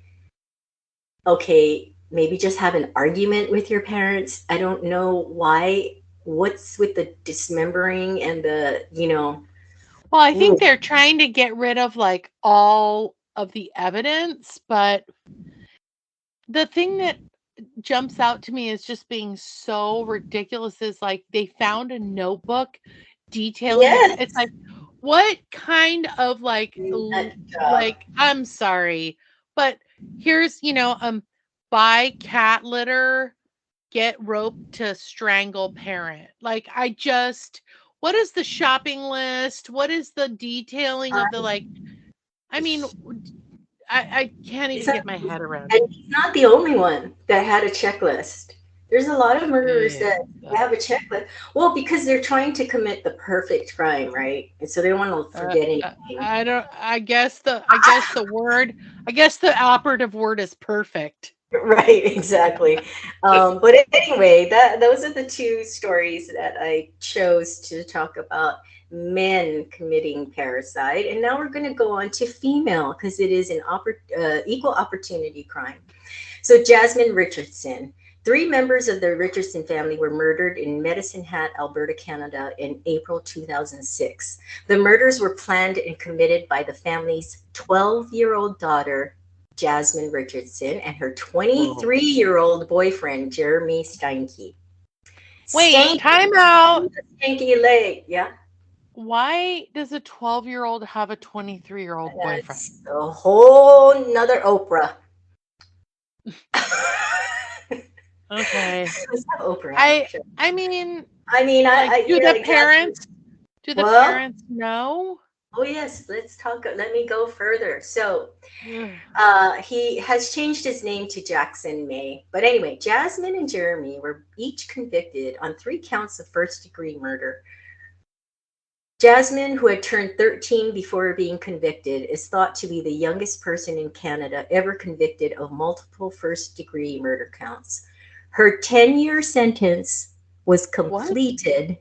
okay, maybe just have an argument with your parents. I don't know why. What's with the dismembering and Well, I ooh, think they're trying to get rid of like all of the evidence, but the thing that jumps out to me as just being so ridiculous is like they found a notebook detailing the it's yes, like what kind of like nut job. like I'm sorry, but here's buy cat litter, get rope to strangle parent. Like I just what is the shopping list? What is the detailing of the like I mean I can't It's even not, get my head around it. and he's not the only one that had a checklist. There's a lot of murderers that Jesus. have a checklist. Well, because they're trying to commit the perfect crime, right? And so they don't want to Uh, forget uh, anything. I don't. I guess the word. I guess the operative word is perfect. Right, exactly. But anyway, those are the two stories that I chose to talk about men committing parricide, and now we're going to go on to female because it is an equal opportunity crime. So Jasmine Richardson. Three members of the Richardson family were murdered in Medicine Hat, Alberta, Canada in April 2006. The murders were planned and committed by the family's 12-year-old daughter, Jasmine Richardson, and her Oh. 23-year-old boyfriend, Jeremy Steinke. Wait, Stanky, time out. stanky leg, yeah. Why does a 12-year-old have a 23-year-old boyfriend? That's a whole nother Oprah. Okay. Let's have Oprah on our I show. I mean, I mean, like, do yeah, the exactly. parents do the Well, parents know? oh yes, let's talk. Let me go further. So, Ugh. he has changed his name to Jackson May. But anyway, Jasmine and Jeremy were each convicted on 3 counts of first-degree murder. Jasmine, who had turned 13 before being convicted, is thought to be the youngest person in Canada ever convicted of multiple first-degree murder counts. Her 10-year sentence was What? completed.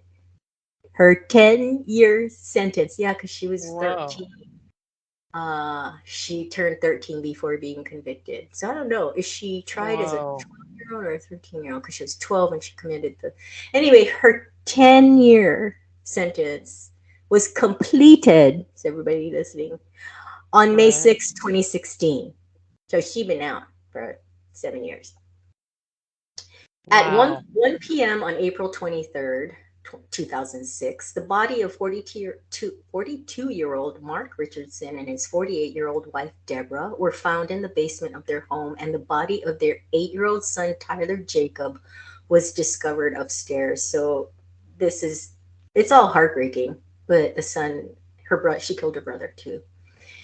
Her 10-year sentence, yeah, because she was Whoa. 13. She turned 13 before being convicted. So I don't know. Is she tried as a Whoa. 12-year-old or a 13-year-old? Because she was 12 when she committed the. Anyway, her 10-year sentence was completed. Is everybody listening? On May Right. 6, 2016. So she's been out for 7 years. At 1, Wow. 1 p.m. on April 23rd, 2006, the body of 42-year-old Mark Richardson and his 48-year-old wife Deborah were found in the basement of their home, and the body of their 8-year-old son Tyler Jacob was discovered upstairs. So this is, it's all heartbreaking. but the son, her brother, she killed her brother too.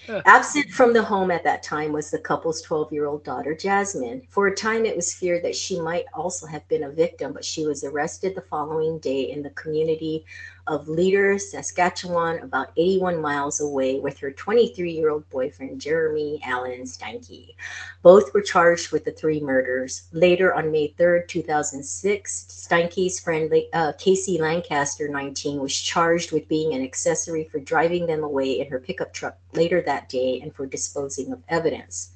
Ugh. Absent from the home at that time was the couple's 12-year-old daughter, Jasmine. For a time, it was feared that she might also have been a victim, but she was arrested the following day in the community of Leader, Saskatchewan, about 81 miles away, with her 23-year-old boyfriend, Jeremy Allen Steinke. Both were charged with the three murders. Later, on May 3rd, 2006, Steinke's friend Casey Lancaster, 19, was charged with being an accessory for driving them away in her pickup truck later that day and for disposing of evidence.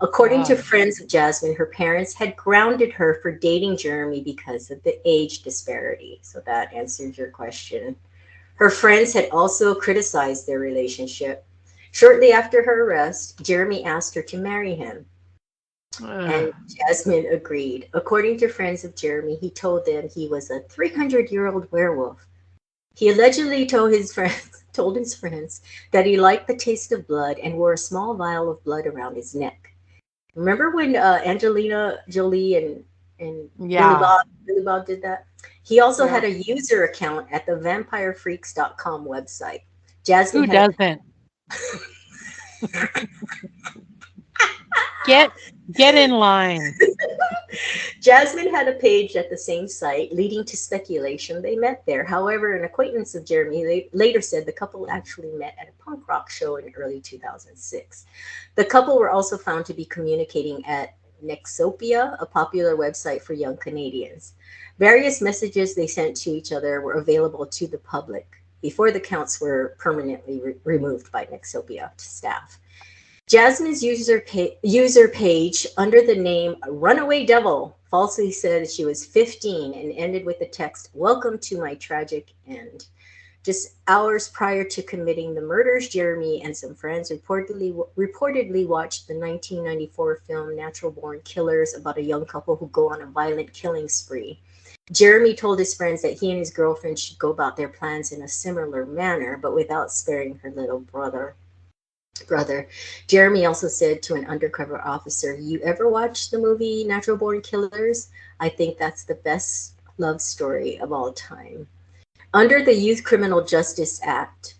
According to Wow. friends of Jasmine, her parents had grounded her for dating Jeremy because of the age disparity. So that answers your question. Her friends had also criticized their relationship. Shortly after her arrest, Jeremy asked her to marry him, Ugh. and Jasmine agreed. According to friends of Jeremy, he told them he was a 300-year-old werewolf. He allegedly told his friends that he liked the taste of blood and wore a small vial of blood around his neck. Remember when Angelina Jolie and Yeah. Billy Bob did that? He also had Yep. a user account at the vampirefreaks.com website. Jasmine Who had a doesn't? Get get in line. Jasmine had a page at the same site, leading to speculation they met there. However, an acquaintance of Jeremy later said the couple actually met at a punk rock show in early 2006. The couple were also found to be communicating at Nexopia, a popular website for young Canadians. Various messages they sent to each other were available to the public before the accounts were permanently removed by Nexopia staff. Jasmine's user page under the name Runaway Devil falsely said she was 15 and ended with the text, "Welcome to my tragic end." Just hours prior to committing the murders, Jeremy and some friends reportedly watched the 1994 film Natural Born Killers, about a young couple who go on a violent killing spree. Jeremy told his friends that he and his girlfriend should go about their plans in a similar manner, but without sparing her little brother. Jeremy also said to an undercover officer, "You ever watch the movie Natural Born Killers? I think that's the best love story of all time." Under the Youth Criminal Justice Act,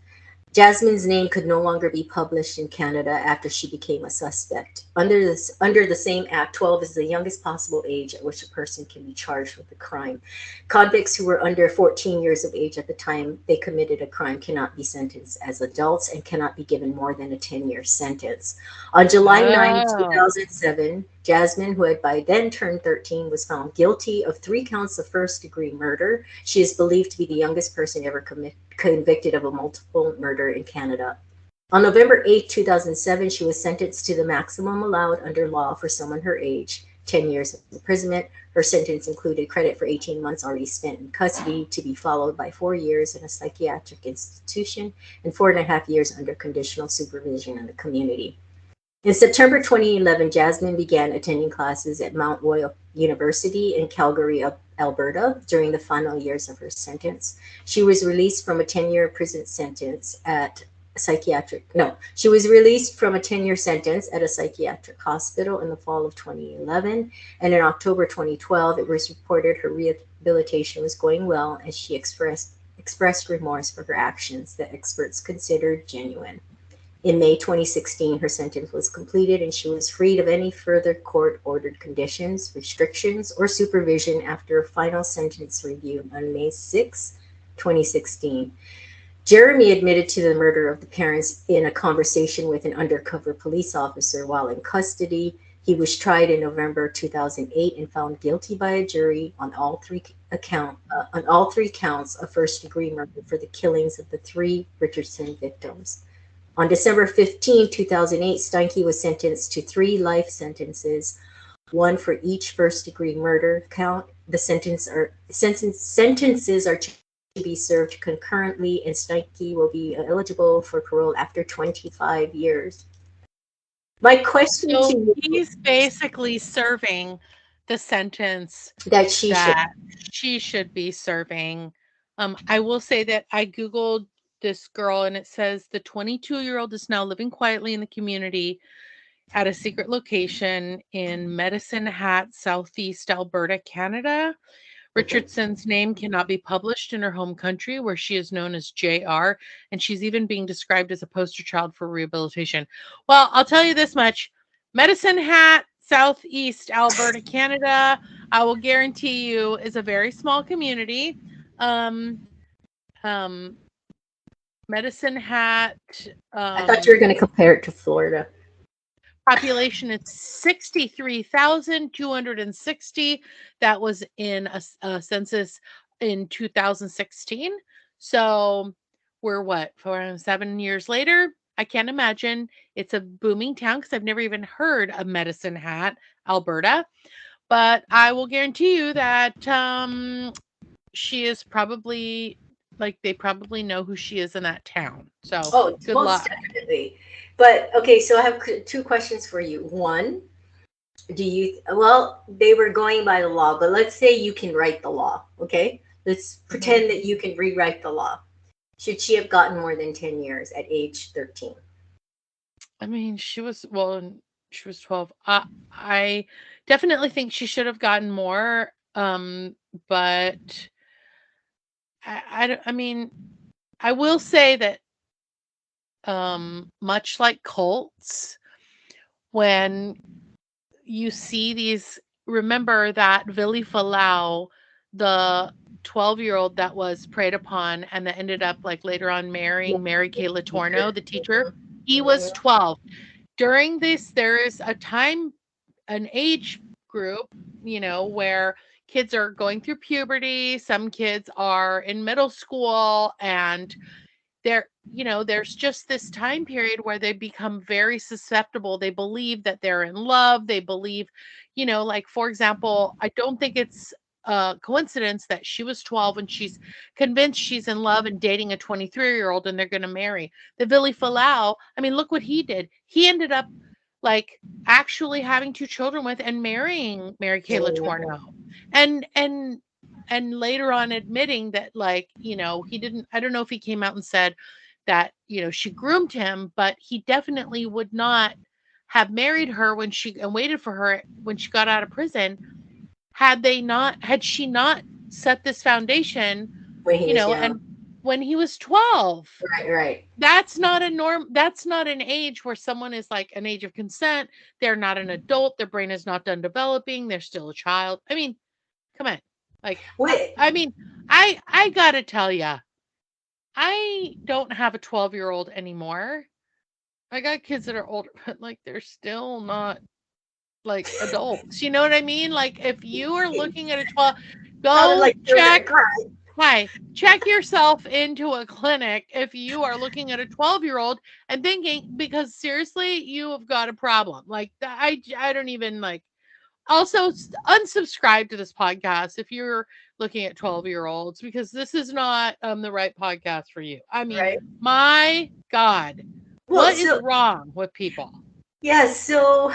Jasmine's name could no longer be published in Canada after she became a suspect. Under the same act, 12 is the youngest possible age at which a person can be charged with a crime. Convicts who were under 14 years of age at the time they committed a crime cannot be sentenced as adults and cannot be given more than a 10-year sentence. On July 9, Oh. 2007, Jasmine, who had by then turned 13, was found guilty of 3 counts of first-degree murder. She is believed to be the youngest person ever convicted of a multiple murder in Canada. On November 8, 2007, she was sentenced to the maximum allowed under law for someone her age, 10 years of imprisonment. Her sentence included credit for 18 months already spent in custody, to be followed by 4 years in a psychiatric institution and 4.5 years under conditional supervision in the community. In September 2011, Jasmine began attending classes at Mount Royal University in Calgary, Alberta, during the final years of her sentence. She was released from a 10-year prison sentence at she was released from a 10-year sentence at a psychiatric hospital in the fall of 2011, and in October 2012, it was reported her rehabilitation was going well, and she expressed remorse for her actions that experts considered genuine. In May 2016, her sentence was completed and she was freed of any further court ordered conditions, restrictions, or supervision after a final sentence review on May 6, 2016. Jeremy admitted to the murder of the parents in a conversation with an undercover police officer while in custody. He was tried in November 2008 and found guilty by a jury on all three counts of first-degree murder for the killings of the three Richardson victims. On December 15, 2008, Steinke was sentenced to 3 life sentences, one for each first-degree murder count. The sentences are to be served concurrently, and Steinke will be eligible for parole after 25 years. My question to So you he's basically serving the sentence that she should. that she should be serving. I will say that I Googled this girl and it says the 22-year-old is now living quietly in the community at a secret location in Medicine Hat, Southeast Alberta, Canada, Okay. Richardson's name cannot be published in her home country, where she is known as JR, and she's even being described as a poster child for rehabilitation. Well, I'll tell you this much: Medicine Hat, Southeast Alberta, Canada, I will guarantee you, is a very small community. Um, um, Medicine Hat, I thought you were going to compare it to Florida. population is 63,260. That was in a census in 2016. So we're what, 7 years later? I can't imagine. It's a booming town because I've never even heard of Medicine Hat, Alberta. But I will guarantee you that she is probably, like, they probably know who she is in that town. So Oh, good most luck. definitely. But okay, so I have two questions for you. One, well, they were going by the law, but let's say you can write the law, okay? Let's Mhm. pretend that you can rewrite the law. Should she have gotten more than 10 years at age 13? I mean, she was 12. I definitely think she should have gotten more. But I mean, I will say that much like cults, when you see these, remember that Vili Falau, the 12-year-old that was preyed upon and that ended up like later on Yeah, marrying Mary Kay teacher. Latorno, the teacher, Mhm, he was mhm. 12. During this, there is a time, an age group, where kids are going through puberty, some kids are in middle school, and there's just this time period where they become very susceptible. They believe that they're in love. They believe, like, for example, I don't think it's a coincidence that she was 12 and she's convinced she's in love and dating a 23-year-old and they're going to marry. The Vili Falau, I mean, look what he did. He ended up, like, actually having two children with and marrying Mary Kay Latorno. And later on admitting that, like, he didn't, I don't know if he came out and said that, she groomed him, but he definitely would not have married her when she and waited for her when she got out of prison, had she not set this foundation, When he was young. and when he was 12. Right, right. That's not an age where someone is like an age of consent. They're not an adult, their brain is not done developing, they're still a child. I mean, come on. Like, Wait, I mean, I gotta tell you, I don't have a 12-year-old anymore. I got kids that are older, but, like, they're still not, like, adults. You know what I mean? Like, if you are looking at a 12, sounded go like you were gonna check. cry. Hi, check yourself into a clinic if you are looking at a 12-year-old and thinking, because seriously, you have got a problem. Like, I don't even, like, also unsubscribe to this podcast if you're looking at 12-year-olds, because this is not the right podcast for you. I mean, Right. my God, Well, what is so wrong with people? yeah, so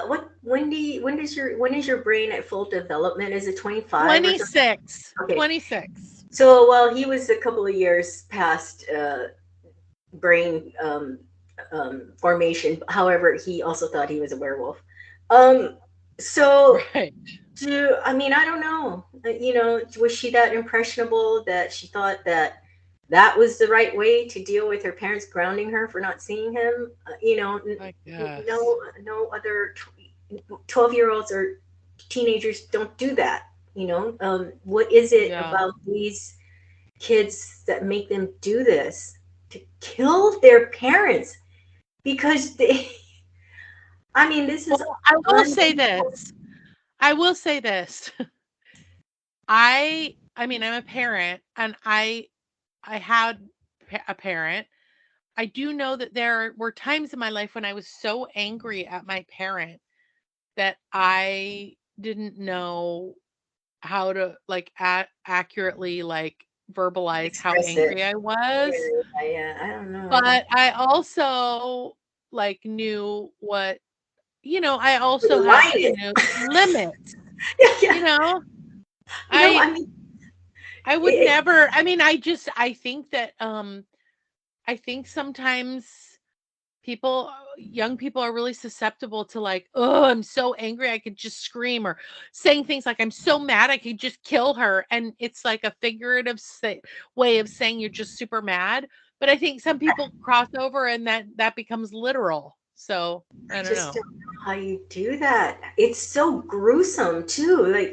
what when is your brain at full development? Is it 25 or something? 26, Okay. 26. So while he was a couple of years past brain formation, however, he also thought he was a werewolf. Um, so Right. I mean, I don't know. Was she that impressionable that she thought that that was the right way to deal with her parents grounding her for not seeing him? I guess. No other 12-year-olds or teenagers don't do that. What is it Yeah. about these kids that make them do this to kill their parents? Because they, I mean, this is Well, I will say unbelievable. this. I will say this. I mean, I'm a parent, and I had a parent. I do know that there were times in my life when I was so angry at my parent that I didn't know how to, like, accurately, like, verbalize how Express it. angry I was. Yeah, I don't know. But I also, like, knew what, I Where also the had, line is. limits, Yeah, you yeah. know? I I mean, I would it, never, I mean, I think that I think sometimes young people are really susceptible to like, oh, I'm so angry I could just scream, or saying things like, I'm so mad I could just kill her, and it's like a figurative way of saying you're just super mad. But I think some people cross over and that becomes literal. So I I don't just know. don't know how you do that. It's so gruesome too. Like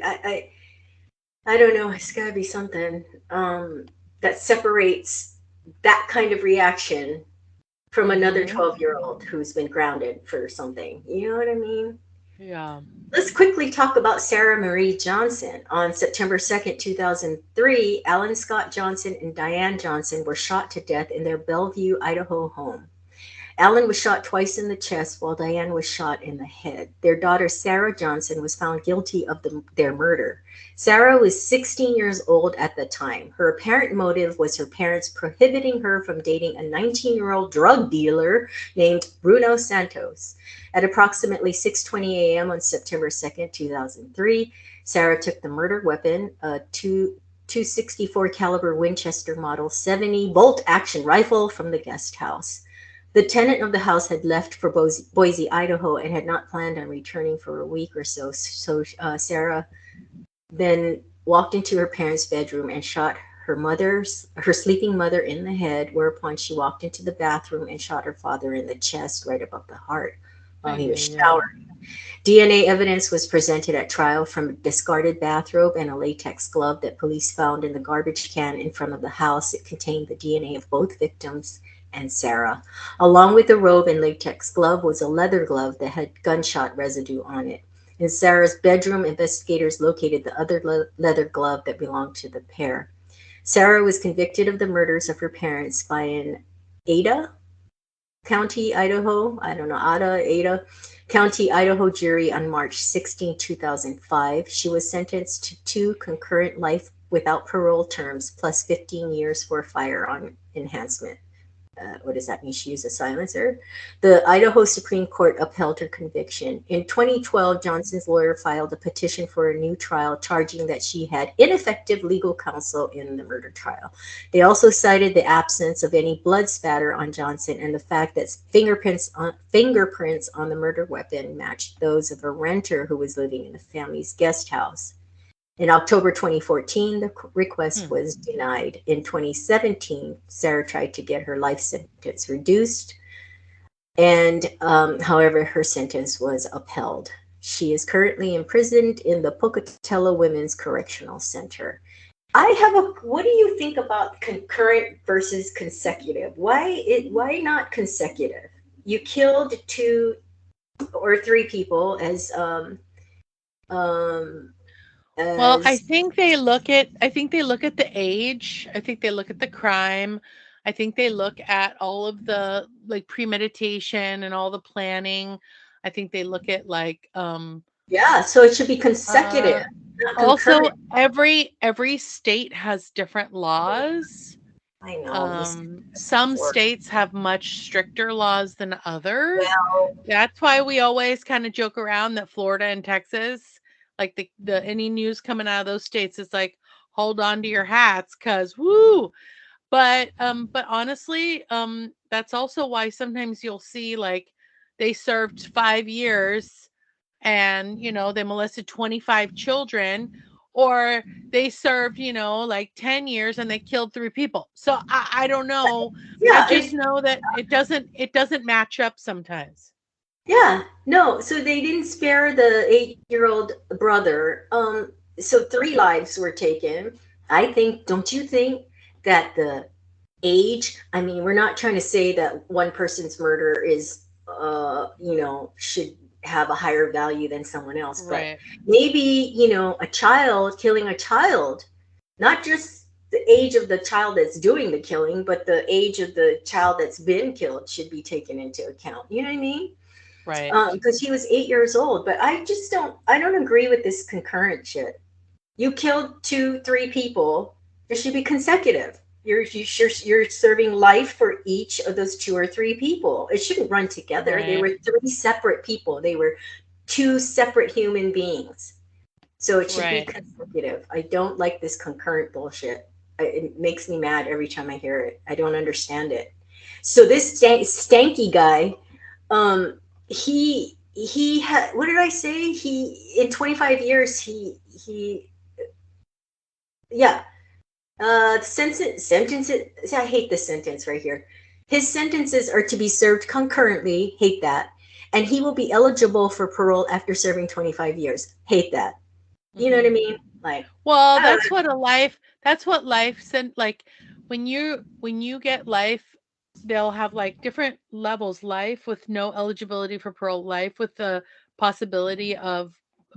I don't know. It's got to be something that separates that kind of reaction from another Hmm. 12-year-old who's been grounded for something. You know what I mean? Yeah. Let's quickly talk about Sarah Marie Johnson. On September 2nd, 2003, Alan Scott Johnson and Diane Johnson were shot to death in their Bellevue, Idaho home. Alan was shot twice in the chest while Diane was shot in the head. Their daughter, Sarah Johnson, was found guilty of their murder. Sarah was 16 years old at the time. Her apparent motive was her parents prohibiting her from dating a 19-year-old drug dealer named Bruno Santos. At approximately 6:20 a.m. on September 2nd, 2003, Sarah took the murder weapon, a 264 caliber Winchester Model 70 bolt action rifle, from the guest house. The tenant of the house had left for Boise, Idaho, and had not planned on returning for a week or so. So Sarah then walked into her parents' bedroom and shot her sleeping mother in the head, whereupon she walked into the bathroom and shot her father in the chest right above the heart while Ay, he was ay, ay. showering. DNA evidence was presented at trial from a discarded bathrobe and a latex glove that police found in the garbage can in front of the house. It contained the DNA of both victims and Sarah. Along with the robe and latex glove was a leather glove that had gunshot residue on it. In Sarah's bedroom, investigators located the other leather glove that belonged to the pair. Sarah was convicted of the murders of her parents by an Ada County, Idaho, I don't know, Ada County, Idaho jury on March 16, 2005. She was sentenced to 2 concurrent life without parole terms plus 15 years for a firearm enhancement. What does that mean? She used a silencer. The Idaho Supreme Court upheld her conviction. In 2012, Johnson's lawyer filed a petition for a new trial, charging that she had ineffective legal counsel in the murder trial. They also cited the absence of any blood spatter on Johnson and the fact that fingerprints on the murder weapon matched those of a renter who was living in the family's guest house. In October 2014, the request Hmm. was denied. In 2017, Sarah tried to get her life sentence reduced, and however, her sentence was upheld. She is currently imprisoned in the Pocatello Women's Correctional Center. I have a. What do you think about concurrent versus consecutive? Why not consecutive? You killed 2 or 3 people um, Well, as I think they look at the age. I think they look at the crime. I think they look at all of the like premeditation and all the planning. I think they look at like Yeah, so it should be consecutive, uh not also concurrent. every state has different laws. I know we said this Some before. states have much stricter laws than others. Well, That's why we always kind of joke around that Florida and Texas, like the any news coming out of those states, is like hold on to your hats, cause woo. But honestly, that's also why sometimes you'll see like they served 5 years and they molested 25 children, or they served like 10 years and they killed 3 people. So I don't know. I yeah, just know that it doesn't match up sometimes. yeah, no. So they didn't spare the 8-year-old brother. So 3 lives were taken. I think. Don't you think that the age? I mean, we're not trying to say that one person's murder is, should have a higher value than someone else, but Right. maybe a child killing a child, not just the age of the child that's doing the killing, but the age of the child that's been killed should be taken into account. You know what I mean? Right. Because he was 8 years old. But I don't agree with this concurrent shit. You killed 2, 3 people. There should be consecutive. You're serving life for each of those 2 or 3 people. It shouldn't run together. They Right. were 3 separate people. They were 2 separate human beings. So it should be Right. consecutive. I don't like this concurrent bullshit. It makes me mad every time I hear it. I don't understand it. So this stanky guy, he had, what did I say? He, in 25 years, he yeah, sentences. I hate this sentence right here. His sentences are to be served concurrently. Hate that. And he will be eligible for parole after serving 25 years. Hate that. You know what I Mhm. mean? Like, Well, I don't know. that's what life sent like when you get life, they'll have like different levels. Life with no eligibility for parole, life with the possibility of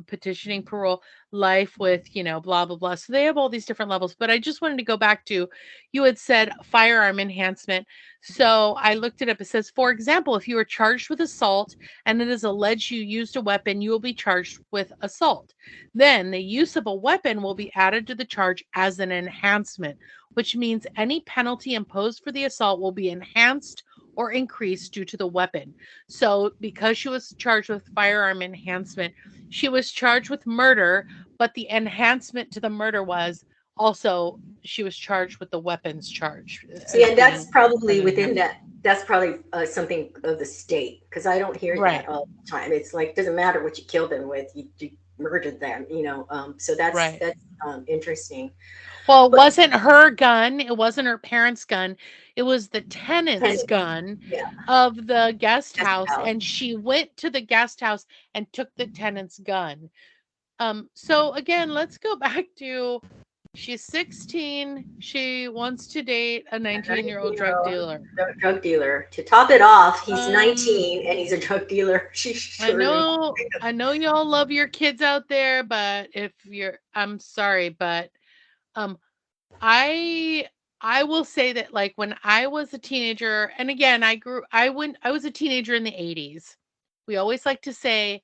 petitioning parole, life with, blah blah blah. So they have all these different levels. But I just wanted to go back to you had said firearm enhancement. So I looked it up. It says, for example, if you are charged with assault and it is alleged you used a weapon, you will be charged with assault. Then the use of a weapon will be added to the charge as an enhancement, which means any penalty imposed for the assault will be enhanced or increased due to the weapon. So, because she was charged with firearm enhancement, she was charged with murder, but the enhancement to the murder was also she was charged with the weapons charge See, as and that's being an probably within enhancement. that. That's probably something of the state, because I don't hear that Right, all the time. It's like, doesn't matter what you killed them with, you murdered them. So right. that's interesting. Well, it But wasn't her gun, it wasn't her parents' gun, it was the tenant's tenant, gun yeah, of the guest guest house, house. and she went to the guest house and took the tenant's gun. So again, let's go back to she's 16, she wants to date a A 19-year-old drug 19-year-old dealer. drug dealer. To top it off, he's Um, 19 and he's a drug dealer. She I surely. know I know y'all love your kids out there, but if you're I'm sorry, but um I I will say that like when I was a teenager, and again, I was a teenager in the 80s. We always like to say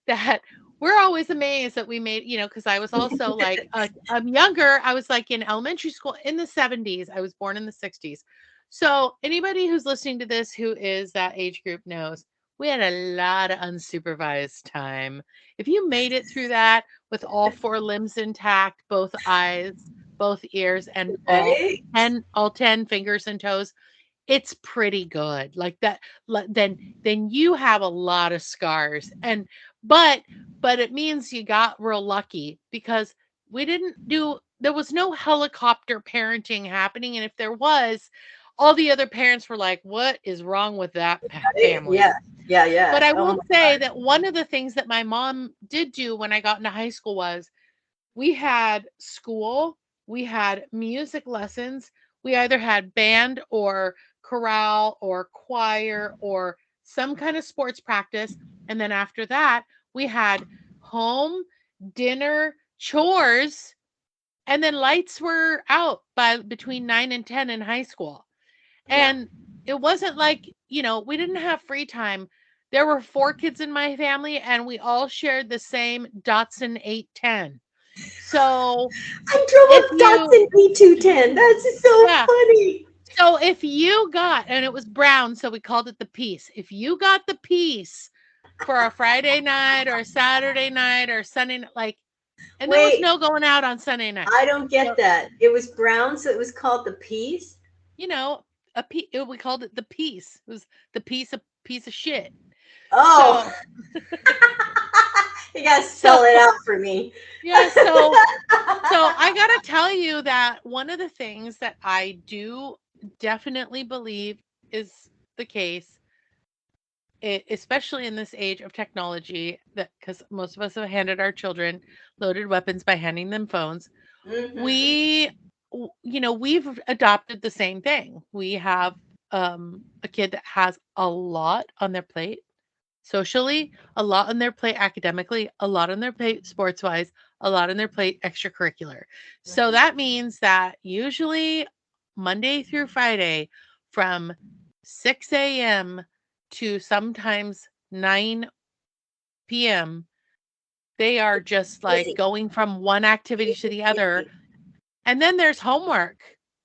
that we're always amazed that we made, because I was also like I'm younger. I was like in elementary school in the 70s. I was born in the 60s. So anybody who's listening to this who is that age group knows we had a lot of unsupervised time. If you made it through that with all four limbs intact, both eyes, both ears, and Right? all 10 fingers and toes, it's pretty good. Like that, then you have a lot of scars. But but it means you got real lucky because we didn't do there was no helicopter parenting happening. And if there was, all the other parents were like, what is wrong with that Right? Yeah. family? Yeah. But Yeah. I Oh will my say God. that one of the things that my mom did do when I got into high school was we had school, we had music lessons, we either had band or chorale or choir or some kind of sports practice. And then after that, we had home, dinner, chores, and then lights were out by between 9 and 10 in high school. Yeah. And it wasn't like, we didn't have free time. There were four kids in my family and we all shared the same Datsun 810. So I drove if a you Datsun E210. That's so yeah, funny. so if you got and it was brown, so we called it the piece. If you got the piece for a Friday night or a Saturday night or Sunday night, like, and there was Wait, no going out on Sunday night. I don't get So, that. It was brown, so it was called the peas. you know, we called it the piece. It was the piece of shit. Oh, So you gotta so spell it out for me. yeah, so I got to tell you that one of the things that I do definitely believe is the case, especially in this age of technology, that because most of us have handed our children loaded weapons by handing them phones, Hmm. we, we've adopted the same thing. We have a kid that has a lot on their plate socially, a lot on their plate academically, a lot on their plate sports wise, a lot on their plate extracurricular. So that means that usually Monday through Friday from 6 a.m. to sometimes 9 p.m., they are just like Busy, going from one activity to the other. busy. And then there's homework.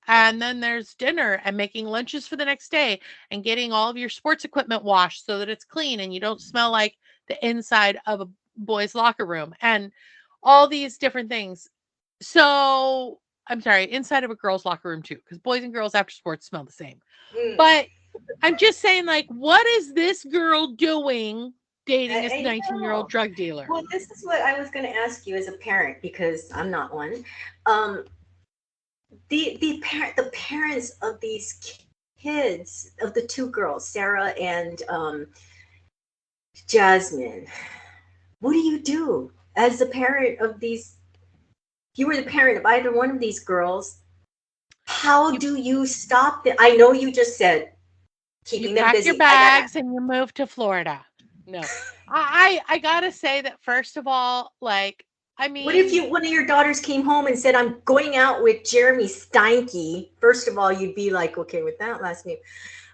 And then there's dinner and making lunches for the next day and getting all of your sports equipment washed so that it's clean and you don't smell like the inside of a boy's locker room and all these different things. So, I'm sorry, inside of a girl's locker room too, because boys and girls after sports smell the same. Mm. But I'm just saying, like, what is this girl doing dating a I 19-year-old know. drug dealer? Well, this is what I was going to ask you as a parent because I'm not one. Um, the parents of these kids, of the two girls, Sarah and Jasmine, what do you do as the parent of these? You were the parent of either one of these girls. How You do you stop them? I know you just said you keeping them pack your busy. I gotta. bags and you move to Florida. No. I gotta say that first of all, like, I What if mean, you one of your daughters came home and said, "I'm going out with Jeremy Steinke"? First of all, you'd be like, "Okay, with that last name."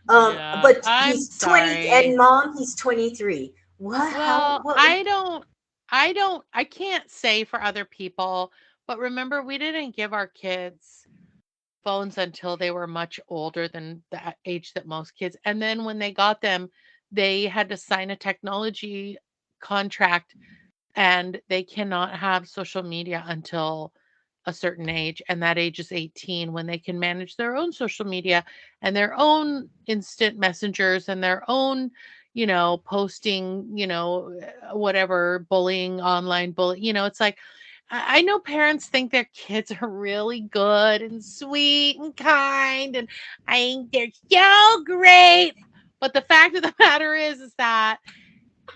yeah, But I'm he's 20, sorry. and mom, he's 23. What? How? Well, What? I can't say for other people, but remember, we didn't give our kids phones until they were much older than the age that most kids. And then when they got them, they had to sign a technology contract and they cannot have social media until a certain age, and that age is 18, when they can manage their own social media and their own instant messengers and their own, posting, whatever, bullying, online bully. It's like, I know parents think their kids are really good and sweet and kind, and I think they're so great. But the fact of the matter is that,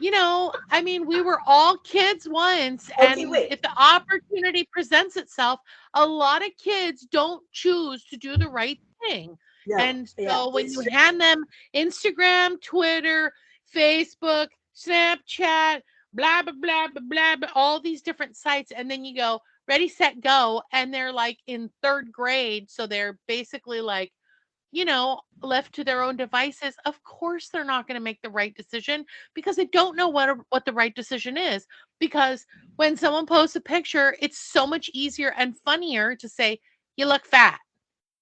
I mean, we were all kids once, Okay, and wait. if the opportunity presents itself, a lot of kids don't choose to do the right thing. No, And yeah, so when it's you true. hand them Instagram, Twitter, Facebook, Snapchat, blah, blah, blah, blah, blah, blah, all these different sites, and then you go, ready, set, go. And they're like in third grade. So they're basically like, left to their own devices, of course they're not going to make the right decision because they don't know what the right decision is. Because when someone posts a picture, it's so much easier and funnier to say, "You look fat."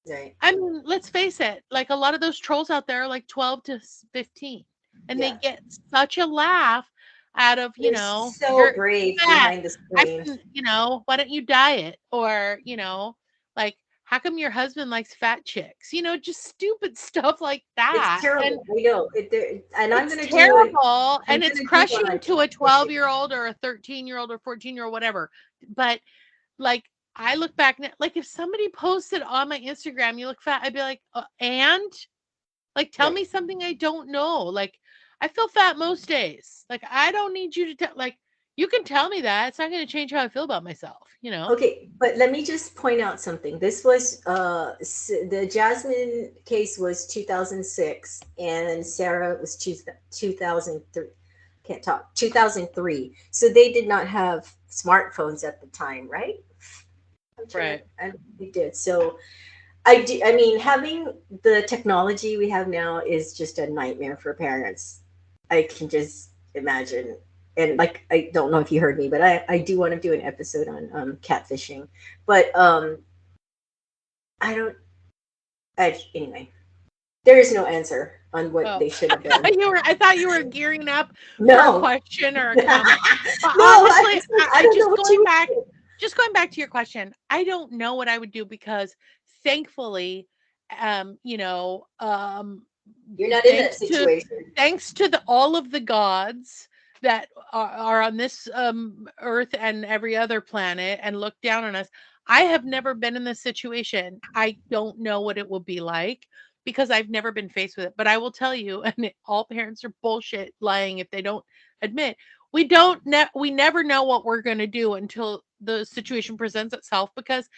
Right. I mean, let's face it, like a lot of those trolls out there are like 12 to 15, and they Yeah. get such a laugh out of, They're so you're brave fat. behind the screen. Why don't you diet? Or, like, how come your husband likes fat chicks? Just stupid stuff like It's that. And terrible. I know. And it's terrible, I'm and it's gonna do one crushing on to a catfishing. 12-year-old or a 13-year-old or 14-year-old, whatever. But like, I look back now, like if somebody posted on my Instagram, "You look fat," I'd be like, and like, tell Right. me something I don't know. Like, I feel fat most days. Like, I don't need you to tell. Like, you can tell me that. It's not going to change how I feel about myself. Okay, but let me just point out something. This was the Jasmine case was 2006 and Sarah was 2003. Can't talk. 2003. So they did not have smartphones at the time, right? I'm trying to Right. I don't think they did. So I mean having the technology we have now is just a nightmare for parents. I can just imagine. And like I don't know if you heard me, but I do want to do an episode on catfishing. But I don't anyway. There is no answer on what Oh, they should have done. I thought you were gearing up for a No. question or a No, comment. But I honestly, was like, I I don't know what you would do. just going back to your question, I don't know what I would do because thankfully, um, you know, um, You're not in that thanks to situation. all of the gods that are on this earth and every other planet and look down on us, I have never been in this situation. I don't know what it will be like because I've never been faced with it. But I will tell you, and all parents are bullshit lying if they don't admit, we never know what we're going to do until the situation presents itself, because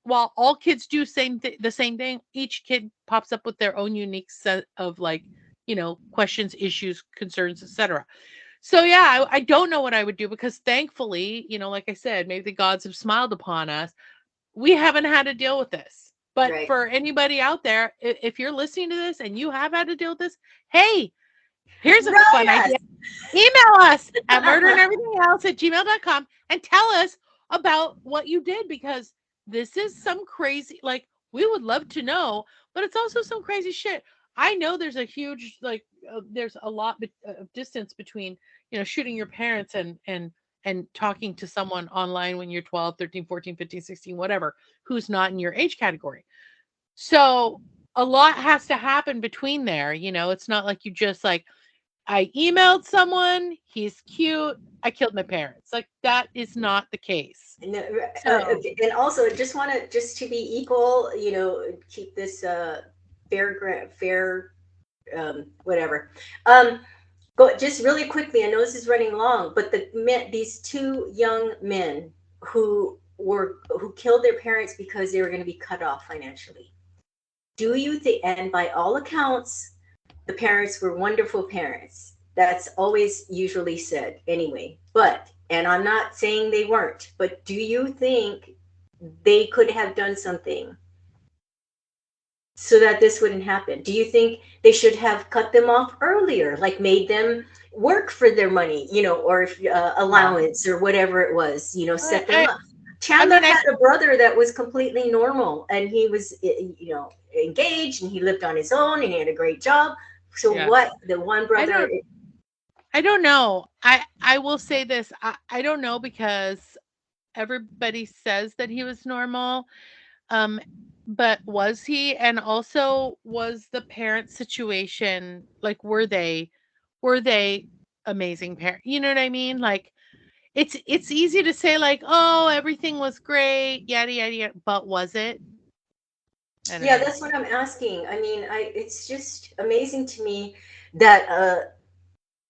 while all kids do the same thing, each kid pops up with their own unique set of, like, questions, issues, concerns, etc. So yeah, I don't know what I would do because thankfully, like I said, maybe the gods have smiled upon us. We haven't had to deal with this. But Right. for anybody out there, if you're listening to this and you have had to deal with this, hey, here's a fun Write idea. Email us at murderandeverythingelse@gmail.com and tell us about what you did, because this is some crazy, like, we would love to know, but it's also some crazy shit. I know there's a huge, like, there's a lot of distance between, shooting your parents and talking to someone online when you're 12, 13, 14, 15, 16, whatever, who's not in your age category. So a lot has to happen between there. It's not like you just like, I emailed someone, he's cute, I killed my parents. Like, that is not the case. And, So, and also, just want to just to be equal, keep this fair, whatever. Go just really quickly. I know this is running long, but these two young men who killed their parents because they were going to be cut off financially. Do you think? And by all accounts, the parents were wonderful parents. That's always usually said anyway. And I'm not saying they weren't, but do you think they could have done something so that this wouldn't happen? Do you think they should have cut them off earlier, like made them work for their money, or no. allowance or whatever it was, set them I up? I Chandler mean, had a brother that was completely normal, and he was, engaged, and he lived on his own, and he had a great job. So yeah. what? The one I brother, don't I don't know. I will say this. I don't know, because everybody says that he was normal. Um, but was he? And also, was the parent situation, like, were they amazing parents? You know what I mean? Like, it's easy to say, like, oh, everything was great, yada yada yada, but was it? I don't yeah, know. that's what I'm asking. I mean, it's just amazing to me that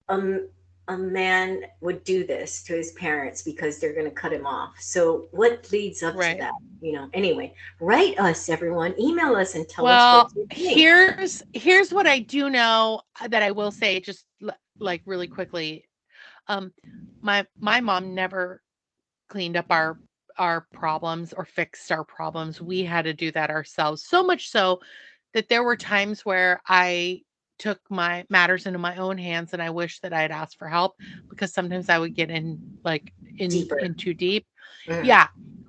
um, a man would do this to his parents because they're going to cut him off. So what leads up to Right. that? Anyway, write us, everyone. Email us and tell us what Well, you think. here's what I do know, that I will say, just like, really quickly. Um, my mom never cleaned up our problems or fixed our problems. We had to do that ourselves. So much so that there were times where I took my matters into my own hands, and I wish that I had asked for help, because sometimes I would get in, like, Deeper. in too deep. Mm. Yeah.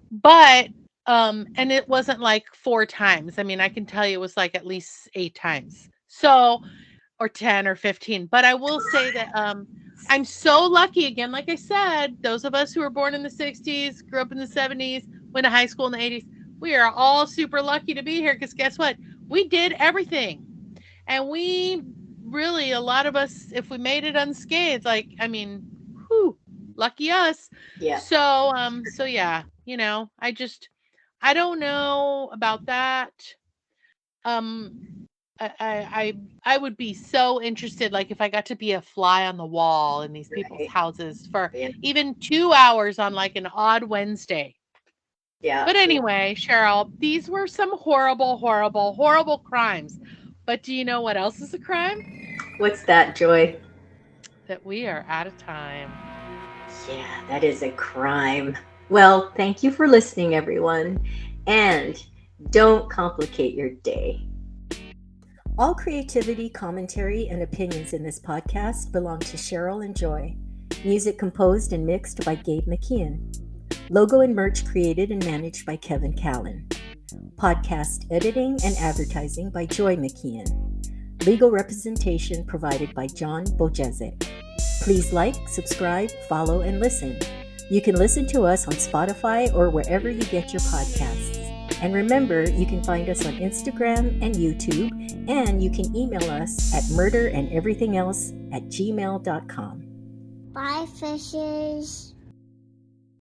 But and it wasn't like 4 times. I mean, I can tell you it was like at least 8 times. So, or 10 or 15. But I will say that I'm so lucky, again, like I said, those of us who were born in the 60s, grew up in the 70s, went to high school in the 80s, we are all super lucky to be here, because guess what? We did everything. And we really, a lot of us, if we made it unscathed, like, I mean, whew, lucky us. Yeah. So yeah, I don't know about that. Um, I would be so interested, like, if I got to be a fly on the wall in these people's Right. houses for Yeah. even 2 hours on, like, an odd Wednesday. Yeah. But anyway, Cheryl, these were some horrible, horrible, horrible crimes. But do you know what else is a crime? What's that, Joy? That we are out of time. Yeah, that is a crime. Well, thank you for listening, everyone. And don't complicate your day. All creativity, commentary, and opinions in this podcast belong to Cheryl and Joy. Music composed and mixed by Gabe McKeon. Logo and merch created and managed by Kevin Callan. Podcast editing and advertising by Joy McKeon. Legal representation provided by John Bojezek. Please like, subscribe, follow, and listen. You can listen to us on Spotify or wherever you get your podcasts. And remember, you can find us on Instagram and YouTube, and you can email us at murderandeverythingelse@gmail.com. Bye, fishes.